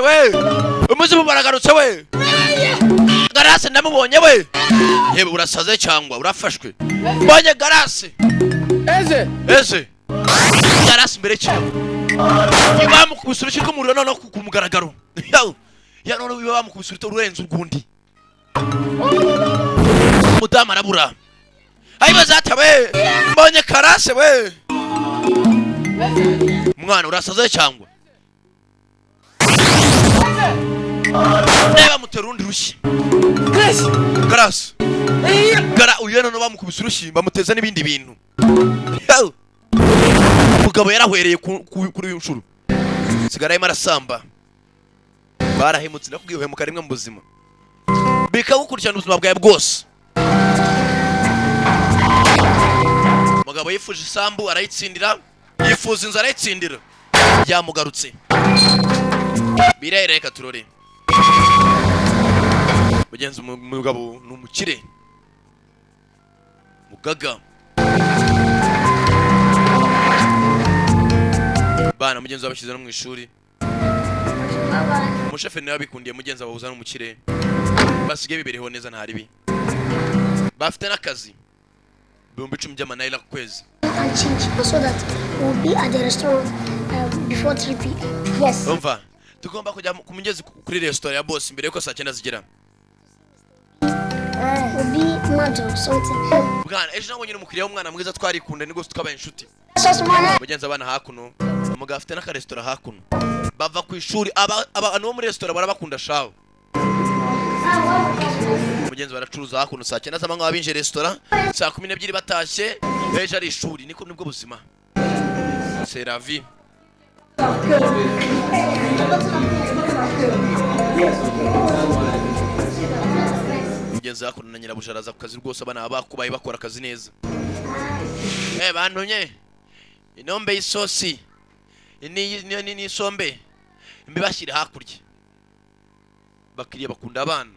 we. Umuzimu baragarutse we. Garase ndamubonye we. Yebe urasaze cyangwa urafashwe. Mbonye Garase. Eze. Garase mbere cyo. Ibamu kubisura ko muriro no kumugaragaro. Ya none bibamu kubisura urenze urgundi. Mudama arabura. Ayiba zata we. Mbonye Karase we. Mwana urasaze cyangwa. Neba muterundi rushyi. Grace. Gara uyena no bamukubise urushyi bamuteza n'ibindi bintu. Umugabo yarahwereye kuri uyu nshuro. Sigara yima arasamba. Barahemutse nakubwiye uhemuka rimwe mu buzima. Bikagukurikirana ubuzima bwawe bwose. Umugabo yifuje isambu arayitsindira, yifuza inzu arayitsindira. Yamugarutse. Birereka turore. Mugenzi umugabo numukire. Mugaga. Bana mugenzi wabashyize no mu ishuri. Umusheferi nawe abikundiye mugenzi abahuza n'umukire. Basigaye bibereho neza nta ribi. Bafite n'akazi. 10,000 by'amanayira ku kwezi. And change so that we'll be at the restaurant before 3 p.m. Yes. Umva, tugomba kujya ku mugezi kuri restaurant ya boss mbere yuko saa 9 zigera. We'll be mad or something. Bwana, ejo nabonye umukiriya w'umwana mwiza twarikunda ni gose tukabaye inshuti. Mugenzi abana hakuno, umugabo afite n'aka restaurant hakuno. Bava ku ishuri abantu bo muri restaurant barabakunda shaho. Mugenzi baracuruza hakuno saa 9 z'amanywa abinje restaurant, saa 12 batashye, ejo ari ishuri niko nibwo buzima. C'est la vie. Mugenzi hakuno na nyirabujaraza ku kazi rwose abana bakubaye bakora akazi neza. Bantumye inombe y'isosi ni isombe mbibashyire hakurya. Bakiriye bakunda abana.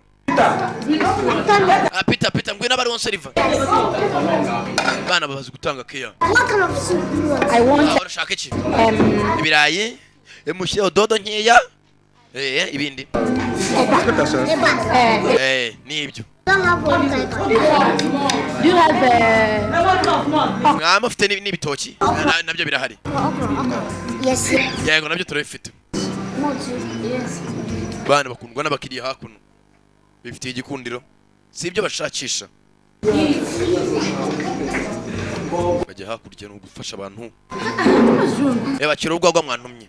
Pita ngwino bari wonse riva. Bana babazi gutanga care. I want urashaka iki? Ibirayi, emushyire dodo nkeya. Ibindi. Nibyo. Do you have Mufite n'ibitoki nabyo birahari. Yes. Yego nabyo turabifite. Yes. Bana bakundwa n'abakiriya hakuno. Bifitiye igikundiro. Si ibyo bashakisha. Bajya hakurya no gufasha abantu. Bakira urwagwa mwantumye.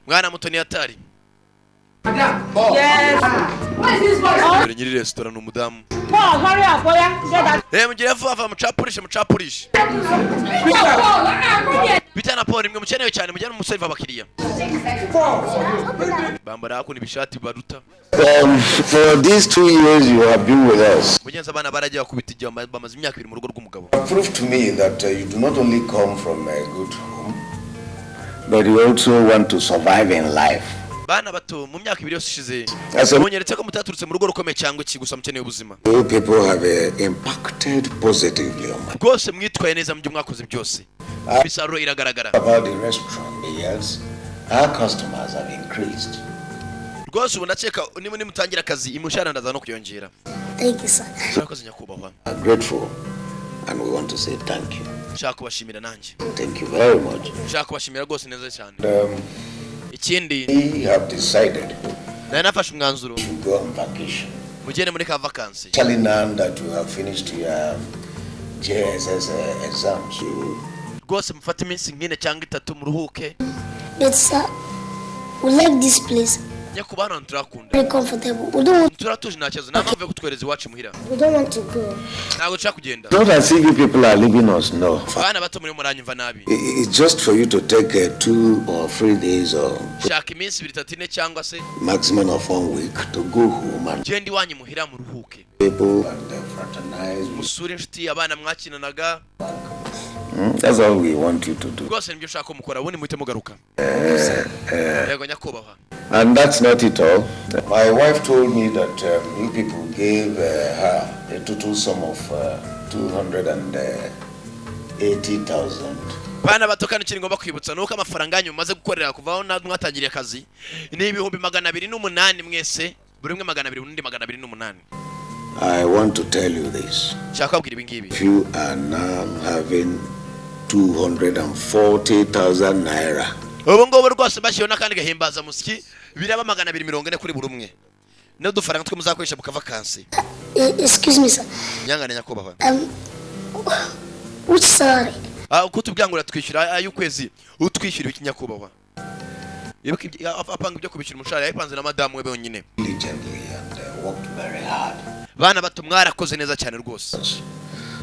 Mwana mutoni atari. Yes. What is this boy? Nyiri restaurant umudamu. Paul, hurry up, boy. Get that. Mugire vuba mucapurishe. Bita na Paul imwe mukenewe cyane mujyana umuseriva abakiriya. Bambara hakuno ibishati baruta. For these 2 years you have been with us, Mugenzi abana barajya kubita igihe bamaze imyaka 2 mu rugo rw'umugabo. prove to me that you do not only come from a good home, but you also want to survive in life. Bana bato mu myaka 2 yose ishize. As a Munyeretse ko mutaturutse mu rugo rukomeye cyangwa iki gusa mukeneye ubuzima. you people have impacted positively on my Rwose mwitwaye neza mu byo mwakoze byose. Bisaruro iragaragara. about the restaurant. Yes, our customers have increased. Rwose ubu ndakeka niba mutangira akazi imushara ndaza no kuyongera. Thank you, sir. Murakoze nyakubahwa. I'm grateful, and we want to say thank you. Nshaka kubashimira nanjye. Thank you very much. Nshaka kubashimira rwose neza cyane. Ikindi We have decided nafashe umwanzuro to go on vacation. mugende muri ka vacancy. Especially now that you have finished your JSS exams. Rwose mufate iminsi nk'ine cyangwa 3 muruhuke. But, sir, we like this place. Nyakubahwa turakunda. Very comfortable. We don't Turatuje ntakibazo namavuye kutwereza iwacu muhira. want to go. Ntabwo nshaka kugenda. Not as if you people are leaving us, no. Bana bato muri muranyumva nabi. It's just for you to take 2 or 3 days or Shaka iminsi 2 3 cyangwa se maximum of 1 week to go home and genda iwanyu muhira muruhuke. people and fraternize. Musure inshuti abana mwakinanaga. That's all we want you to do. Rwose nibyo ushaka mukora ubundi muhite mugaruka. Yego nyakubahwa. And that's not it all. My wife told me that you people gave her a total sum of 280,000. Bana bato kandi kiri ngomba kwibutsa nuko amafaranga yanyu maze gukorera kuvaho mwatangiriye akazi ni ibihumbi 208 mwese buri umwe 200 undi 208. I want to tell you this. Shaka kubwira ibi ngibi. If you are now having 240,000 naira. Ubu ngobo rwose bashiyo nakandi gahimbaza musiki biraba 240 kuri buri umwe. No dufaranga twe muzakoresha mu vacancy. Excuse me, sir. Nyangane nyakubahwa. Which salary? Kutubwangura twishyura ayukwezi utwishyura ikinyakubahwa. yibuka apanga ibyo kubishyura umushahara yapanze na madamu we bonyine Diligently and worked very hard. bana bato mwarakoze neza cyane rwose.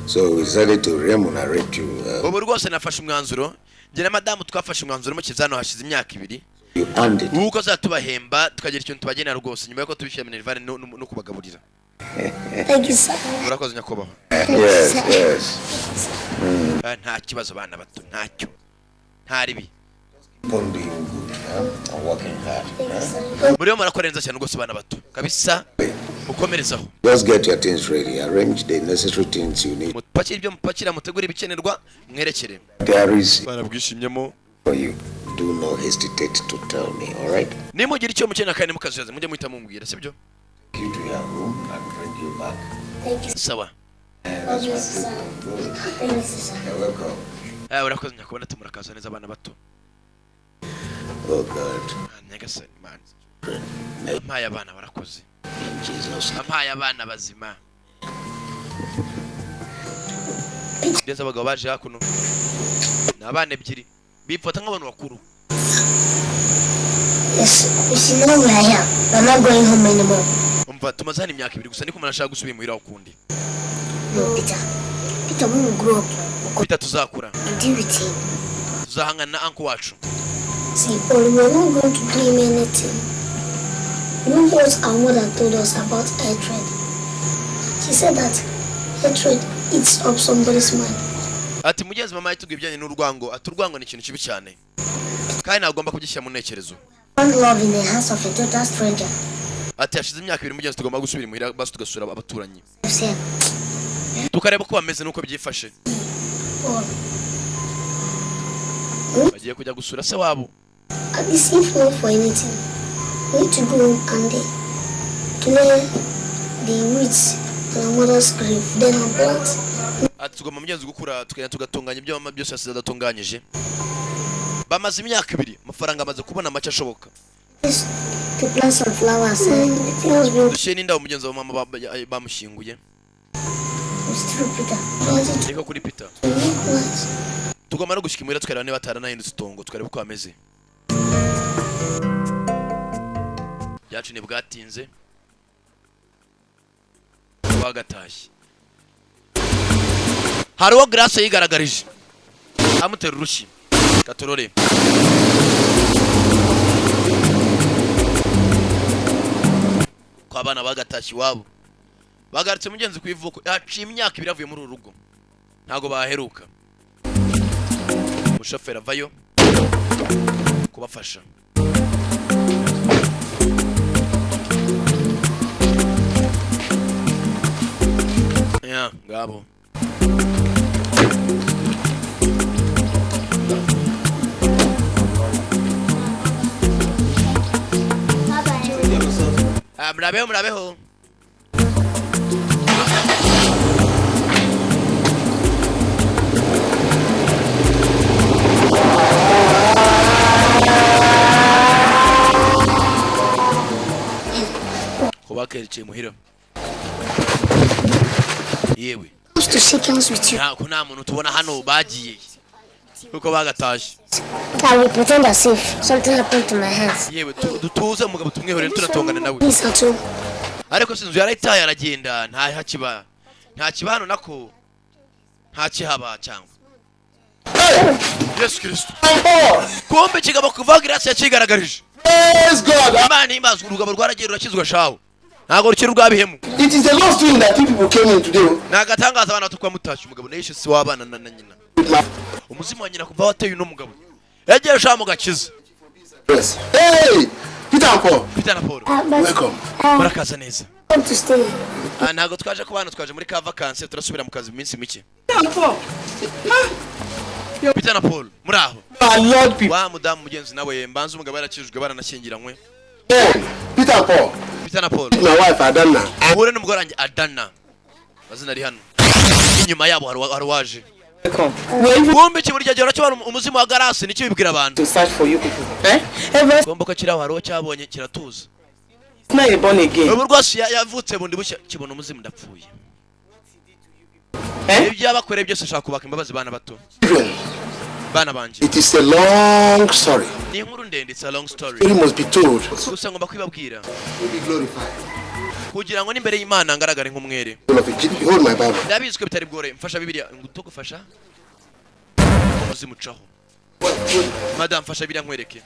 So we decided to remunerate you. Ubu rwose nafashe umwanzuro njye na madamu twafashe umwanzuro mu kizano hashize imyaka 2 You earned it. uko zatubahemba tukagira ikintu tubagenera rwose nyuma yuko tubishyira minerivare no kubagaburira. Thank you, sir. Urakoze nyakubahwa. Yes, yes. Nta kibazo bana bato ntacyo ntaribi On doing good, and working hard. muri yo murakora neza cyane rwose bana bato kabisa mukomerezaho. Just get your things ready. Arrange the necessary things you need. Mupakira ibyo mupakira mutegura ibikenerwa mwerekere. There is Bana bwishimyemo for you. Do not hesitate to tell me, all right? nimugira icyo mukenera kandi mukazuyaza mujye muhita mumbwira sibyo. Take you to your room and bring you back. Thank you. Sawa. Thank you, sir. Thank you, sir. You're welcome. Urakoze nyakubahwa tumurakaza neza bana bato. Oh God. Nyagasani man. Ampaye abana barakoze. In Jesus' name. Ampaye abana bazima. Ndetse abagabo baje hakuno. Ni abana ebyiri. Bifata nk'abantu bakuru. Yes, you see, now we are here. We're not going home anymore. Umva tumaze hano imyaka 2 gusa niko umuntu ashaka gusubira muhira ukundi. No, Peter. Peter, when we grow up, Peter tuzakura. we'll deal with him. Tuzahangana na uncle wacu. See, Paul, we're not going to do him anything. You know what our mother told us about hatred? She said that hatred eats up somebody's mind. Ati mugenzi mama yitubwiye ibijyanye n'urwango, ati urwango ni ikintu kibi cyane. Kandi nagomba kugishyira mu ntekerezo. Find love in the hands of a total stranger. Ati hashize imyaka 2 mugenzi tugomba gusubira muhira basi tugasura abaturanyi. Say, Tukareba ko bameze nuko byifashe. Paul, Bagiye kujya gusura se wabo. at least if not for anything, we need to go home and clear the weeds in our mother's grave, then our plant. Ati tugomba mugenzi gukura tukajya tugatunganya ibyo mama byose yasize adatunganyije. Bamaze imyaka 2 amafaranga amaze kubona make ashoboka. Yes, to plant some flowers and the things will Dushyire n'indabo mugenzi wa mama bamushyinguye. still Peter. Wanted Reka kuri Peter. to make plants. Tugomba no gushyika muhira tukareba niba ataranahindutse itongo tukareba uko ameze. Yacu ni bwatinze. Wagatashye. Hariho Grace yigaragarije. Amutera urushyi. Gatorore. Kwa bana bagatashye iwabo. Bagarutse mugenzi ku ivuko. Yaciye imyaka 2 avuye muri uru rugo. Ntago baheruka. Umushoferi avayo kubafasha. Ya, ngabo. Murabeho. Kubakerekeye muhira. Yewe. Used to shake hands with you. Nta muntu tubona hano bagiye. Kuko bagatashye. I will pretend as if something happened to my hands. Yewe dutuze umugabo tumwihorere tunatongana nawe. Please, at home. Ariko sinzu yarayitaye aragenda nta hakiba. Nta kibano nako. Nta kihaba cyangwa. Yesu Kristo. Kumbe kigabo kuva Grace yakigaragarije. Praise God. Imana imbaza urugabo rwaragiye rurakizwa shaho. Ntago rukiri rwabihemu. It is a lost thing that people came in today. Nagatangaza abana tukwa mutashye umugabo neshe si wabana na nyina. Umuzima wa nyina kuva wateye uno mugabo. Yagiye shaho mugakiza. Yes. Hey, Peter and Paul. Peter na Paul. Welcome. Murakaza neza. Want to stay? Ntago twaje kubana twaje muri ka vacances turasubira mu kazi iminsi mike. Peter na Paul muraho. I love people. Wa mudamu mugenzi nawe mbanza umugabo yarakijwe baranashyingiranywe. Peter and Paul. Peter na Paul. My wife Adana. Uhure n'umugore wanjye Adana. Bazina ari hano. Inyuma yabo hari waje. Kumbe kiburya gihe uracyo umuzima wa Grace nicyo bibwira abantu. To search for you people. Kumbe ko kiraho hariho cyabonye kiratuza. It's not a born again. Ubu rwose yavutse bundi bushya kibona umuzima ndapfuye. Ibyo yabakoreye byose ashaka kubaka imbabazi bana bato. bana banje. It is a long story. Ni inkuru ndende, it's a long story. It must be told. Gusa ngomba kwibabwira. Will be glorified. Kugira ngo n'imbere y'Imana ngaragare nk'umwere. Hold my Bible. Ndabizi ko bitari bwore, mfasha Bibiliya, ngutogufasha. Uzimucaho. Madam mfasha Bibiliya nkwereke.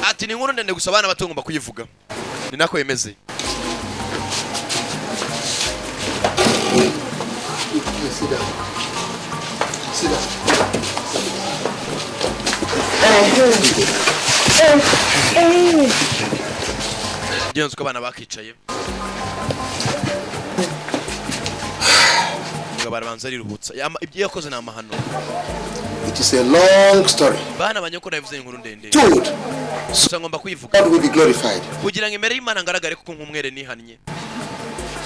Ati ni inkuru ndende gusa abana bato ngomba kuyivuga. Ni nako yemeze. Sit down. Sit down. Genzo ko abana bakicaye. Barabanza riruhutsa. Ibyo yakoze na amahano. It is a long story. Bana banyoko navuze inkuru ndende. Told. So ngomba kuyivuga. God will be glorified. Kugira ngo imbere y'Imana ngaragare kuko nk'umwere nihannye.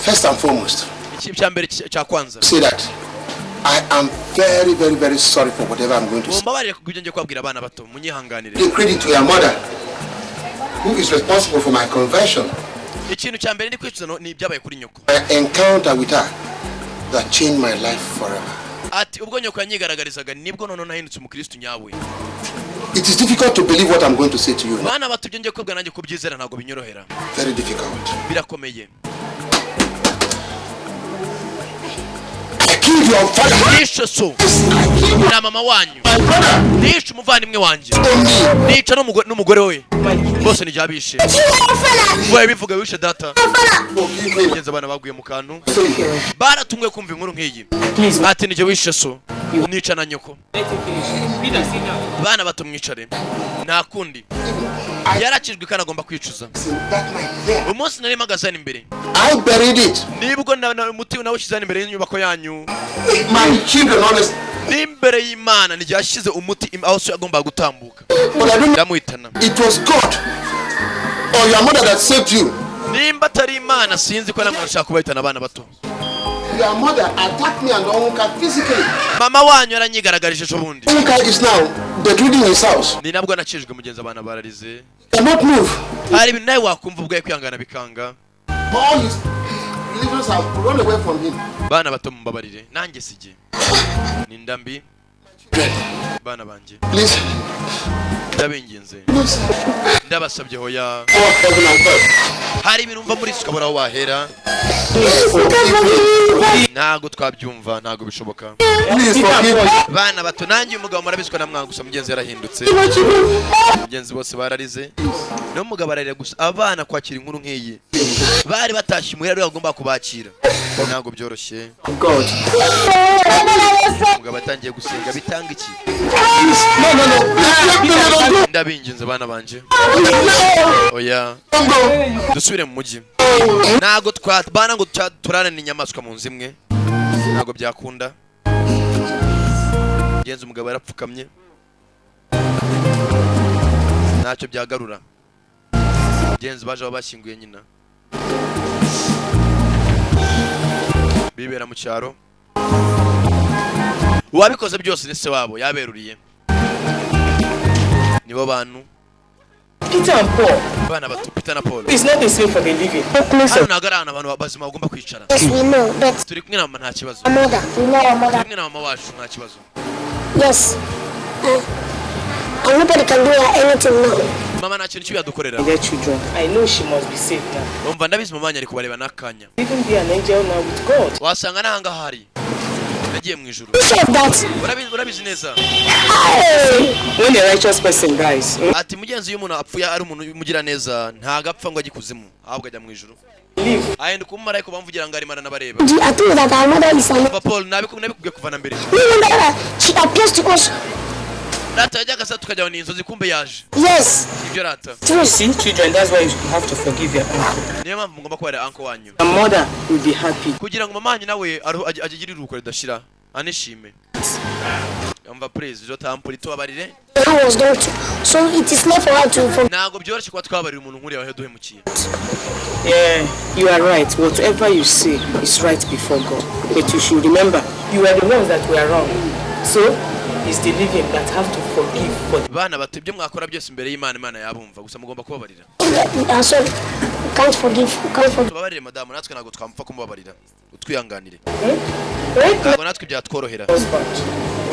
First and foremost. Icyambere cya kwanza. Say that I am very, very, very sorry for whatever I'm going to say. Mumbabarire kubyo ngiye kwabwira abana bato munyihanganire. Give credit to your mother, who is responsible for my conversion. Ikintu cyambere ndi kwicuza ni byabaye kuri nyoko. My encounter with her that changed my life forever. Ati ubwo nyoko yanyigaragarizaga nibwo none nahindutse umukristo nyawe. It is difficult to believe what I'm going to say to you. Bana bato byo ngiye kwabwira nanjye kubyizera ntago binyorohera. Very difficult. Birakomeye. I killed your father. Nishe so. Na mama wanyu. Nishe umuvandimwe wanje. Nica n'umugore we. Bose nijabishe. Vuye bivuga wishe data. Genza abana baguye mu kantu. Baratumwe kumva inkuru nk'iyi. Ati nije wishe so. Nica na nyoko. Bana batumwicare. Nta kundi. Yarakijwe kana agomba kwicuza. Umunsi nari magazine imbere. I buried it. Nibwo umuti nawushizana imbere y'inyubako yanyu. My children honest. Nimbere y'Imana nijyashize umuti aho so yagomba gutambuka. Ndamuhitana. It was God or your mother that saved you. Nimba tari Imana sinzi ko namwe nshaka kubahitana abana bato. Your mother attacked me and Onka physically. Mama wanyu yaranyigaragarije cyo bundi. Onka is now bedridden in his house. Ni nabwo nakijwe mugenza abana bararize. Cannot move. Hari ibintu nawe wakumva ubwaye kwihangana bikanga. All his religions have run away from him. Bana bato mumbabarire nanjye sije. Ni ndambi. Bana banje. Please. Ndabinginze. Ndabasabye hoya. Hari ibintu mva muri sukabura wahera. Ntago twabyumva ntago bishoboka. Bana bato nanjye umugabo murabizwa na mwangusa mugenzi yarahindutse. Mugenzi bose bararize. No mugabo ararira gusa abana kwakira inkuru nk'iyi. Bari batashye muhera rero agomba kubakira. Ntago byoroshye. God. Mugabo atangiye gusenga bitanga iki? No. Ndabinginze bana banje. Oya. Dusubire mu mujyi. Ntago twabana ngo turane n'inyamaswa mu nzu imwe. Ntago byakunda. Genza umugabo yarapfukamye. Ntacyo byagarura. Genza baje babashyinguye nyina. Bibera mu cyaro. Uwabikoze byose ni se wabo yaberuriye. Nibo bantu. Peter and Paul. Bana bato Peter na Paul. It's not the same for the living. Hano nagarana abantu bazima bagomba kwicara. Yes, we know, but Turi kumwe na mama nta kibazo. our mother, we know our mother. Turi kumwe na mama wacu nta kibazo. Yes. And nobody can do anything now. Mama nta kintu cyadukorera. Their children. I know she must be safe now. Umva ndabizi mama nyari kubareba nakanya. Even be an angel now with God. Wasanga nanga hari. Nagiye mu ijuru. Urabizi neza. When a righteous person dies. Ati mugenzi y'umuntu apfuye ari umuntu mugira neza ntagapfa ngo agikuzimu ahubwo ajya mu ijuru. Ayenda kumarayiko bamvugira ngo ari marana bareba. I told that our mother is Papa Paul nabikubwiye kuva na mbere. She appears to us. Rata yajyaga sa tukajya ni inzozi kumbe yaje. Yes. Ibyo rata. See, children, that's why you have to forgive your uncle. Niyo mpamvu mugomba kuba uncle wanyu. Your mother will be happy. Kugira ngo mama wanyu nawe agire iruko ridashira anishime. Umva please jo tampuri tubabarire. I was going to. So it is left for her to forgive. Ntago byoroshye kuba twabarira umuntu nkuri yawe duhemukiye. Yeah, you are right. Whatever you say is right before God. But you should remember, you are the ones that were wrong. So, is the living that have to forgive for bana bato ibyo mwakora byose imbere y'Imana Imana yabumva gusa mugomba kubabarira So you can't forgive. You can't forgive. tubabarire madamu natwe ntabwo twamupfa kumubabarira utwihanganire right? ntabwo natwe byatworohera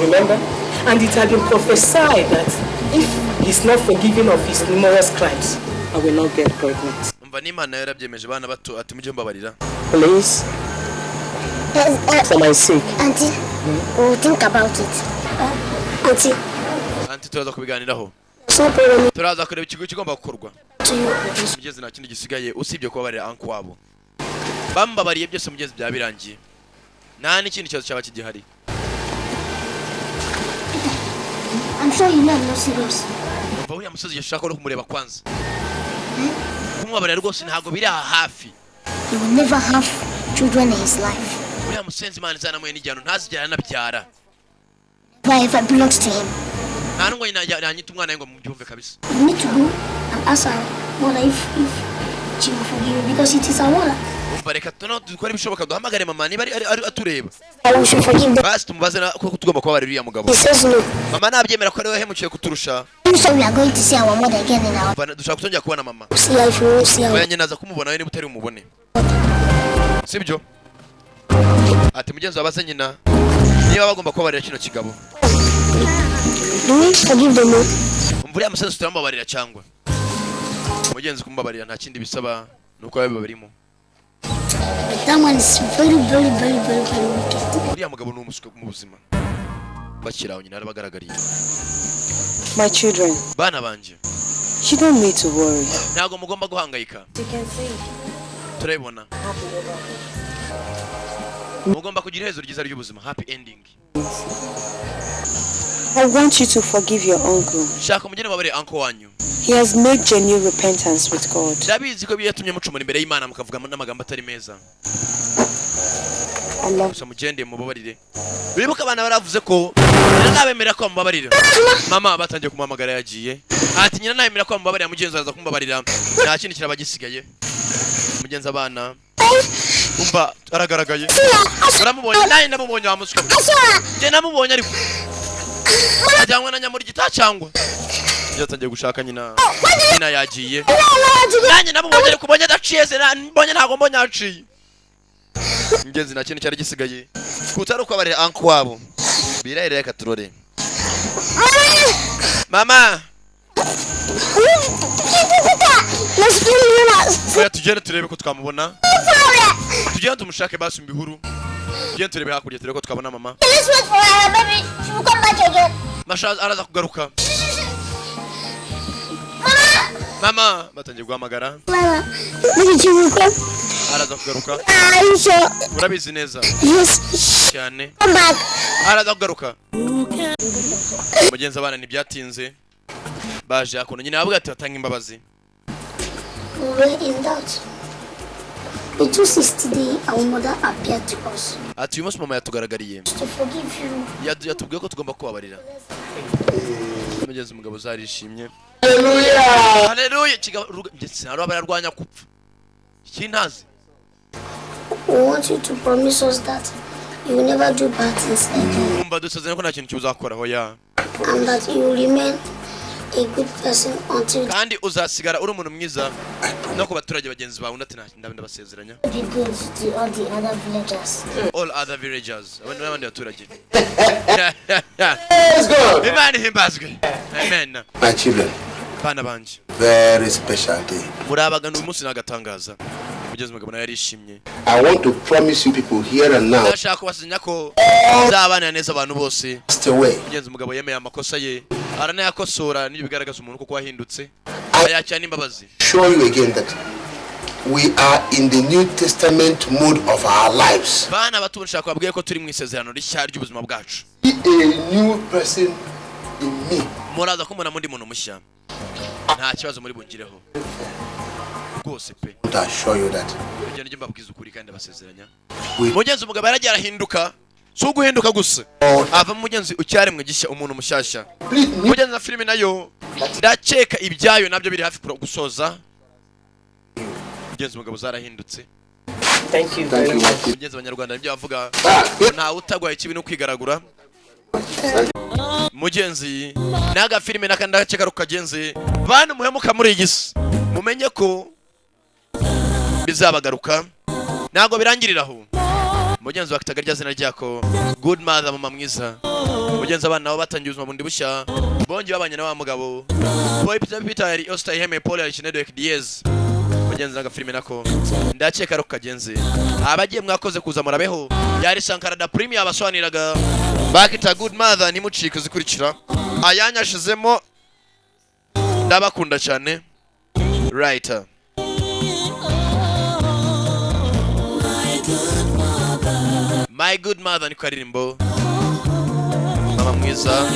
Remember? And it had been prophesied that if he's not forgiven of his numerous crimes, I will not get pregnant. umva n'Imana yarabyemeje bana bato ati mujye mbabarira Please, for my sake. Auntie, we'll think about it. Auntie, anti turaza kubiganiraho it's no problem turaza kureba ikigo kigomba gukorwa to you. mugezi nta kindi gisigaye usibye kubabarira anko wabo bambabariye byose mugezi bya birangiye nta n'ikindi kibazo cyaba kigihari I'm sure you know I'm not serious. umva uriya musozi yashaka no kumureba kwanza kumubabarira rwose ntabwo biri aha hafi He will never have children in his life. uriya musenzi Imana izanamuye n'igihano ntazigera anabyara Never ever belongs to him. nta n'ubwo yanyita umwana we ngo mubyumve kabisa You need to go and ask her mother if she will forgive you because it is her mother. umva reka dukore ibishoboka duhamagare mama niba ari atureba We should forgive them. basi tumubaze ko tugomba kubabarira uriya mugabo He says no. mama nabyemera ko ari we wahemukiye kuturusha So we are going to see our mother again in our. dushaka kutongera kubona mama See her if you won't see her. oya nyina aza kumubona we niba utari umubone sibyo ati mugenzi wabaze nyina niba bagomba kubabarira kino kigabo Do we forgive them? umva uriya musenzi turamubabarira cyangwa mugenzi kumubabarira nta kindi bisaba nuko biba birimo That one is very wicked. uriya mugabo ni umusuka mu buzima bakiraho nyina arabagaragariye My children, bana banje you don't need to worry. ntabwo mugomba guhangayika You can see. turabibona mugomba kugira iherezo ryiza ry'ubuzima happy ending I want you to forgive your uncle. shaka umugeni wabarire anko wanyu He has made genuine repentance with God. ndabizi ko biyatumye mucumura imbere y'Imana mukavuga n'amagambo atari meza gusa mugende mubabarire bibuka abana baravuze ko nyina nabemera ko mubabarira mama batangiye kumuhamagara yagiye ati nyina nabemera ko mubabarira mugenzi araza kumubabarira nta kindi kiraba gisigaye mugenzi abana umva aragaragaye uramubonye naye ndamubonye wamusuka je namubonye ariko ajyanywe na nyamuri gita cyangwa yatangiye gushaka nyina yagiye nanjye namubonye ariko ubonye adaciye se mbonye ntago mbonye aciye ingenzi nta kintu cyari gisigaye kutari uko abarira anko wabo birahera reka turore mama oya tugende turebe ko twamubona tugende tumushake basi mbihuru tugende turebe hakurya turebe ko twabona mama mashaza araza kugaruka mama batangiye guhamagara araza kugaruka urabizi neza cyane araza kugaruka mugenzi abana ntibyatinze baje akuntu nyine avuga ati batanga imbabazi It was yesterday our mother appeared to us ati uyu munsi mama yatugaragariye to forgive you. yatubwiye ko tugomba kubabarira mugenzi umugabo zarishimye haleluya kigabo bararwanya kupfa kintazi. We want you to promise us that you will never do bad things again. Umva dusezeranye ko nta kintu kibuzakoraho ya And that you will remain a good person until kandi uzasigara uri umuntu mwiza no ku baturage bagenzi bawe ndabasezeranya be good to all the other villagers. all other villagers abandi baturage. Let's go. Imana himbazwe. Amen. My children, bana banje very special day. murabagana uyu munsi nagatangaza kugeza umugabo yarishimye. I want to promise you people here and now. Ndashaka kubasinya ko zabana neza abantu bose. Kugeza umugabo yemeye amakosa ye aranayakosora n'ibyo bigaragaza umuntu kuko wahindutse ayacyana imbabazi. Show you again that we are in the New Testament mode of our lives. Bana batunshaka babwiye ko turi mu isezerano rishya ry'ubuzima bwacu. A new person in me. Muraza ko mundi muntu mushya. Nta kibazo muri bungireho. Rwose pe. I show you that. Ugende njye mbabwiza ukuri kandi basezeranya. Mugenzi umugabo yaragiye arahinduka. So guhinduka gusa. Ava mugenzi ucyaremwe gishya umuntu mushasha. Mugenzi na filime nayo ndaceka ibyayo nabyo biri hafi gusoza. Mugenzi umugabo zarahindutse. Thank you very much. Mugenzi abanyarwanda nibyo bavuga nta utagwaye kibi no kwigaragura. mugenzi naga filime nakanda gace karukagenze bantu muhemuka muri igisi mumenye ko bizabagaruka nago birangiriraho mugenzi wakitaga rya zina ryako good mother mama mwiza mugenzi abana nabo batangiye ubuzima bundi bushya bongi babanye na wa mugabo boy Peter yari Osta Iheme Paul yari Network Diez mugenzi naga filime nako ndakeka rukagenze abagiye mwakoze kuza murabeho yari Sankara da Premier abaswaniraga bakita good mother nimucike zikurikira ayanyashizemo ndabakunda cyane right My good mother ni karirimbo mama mwiza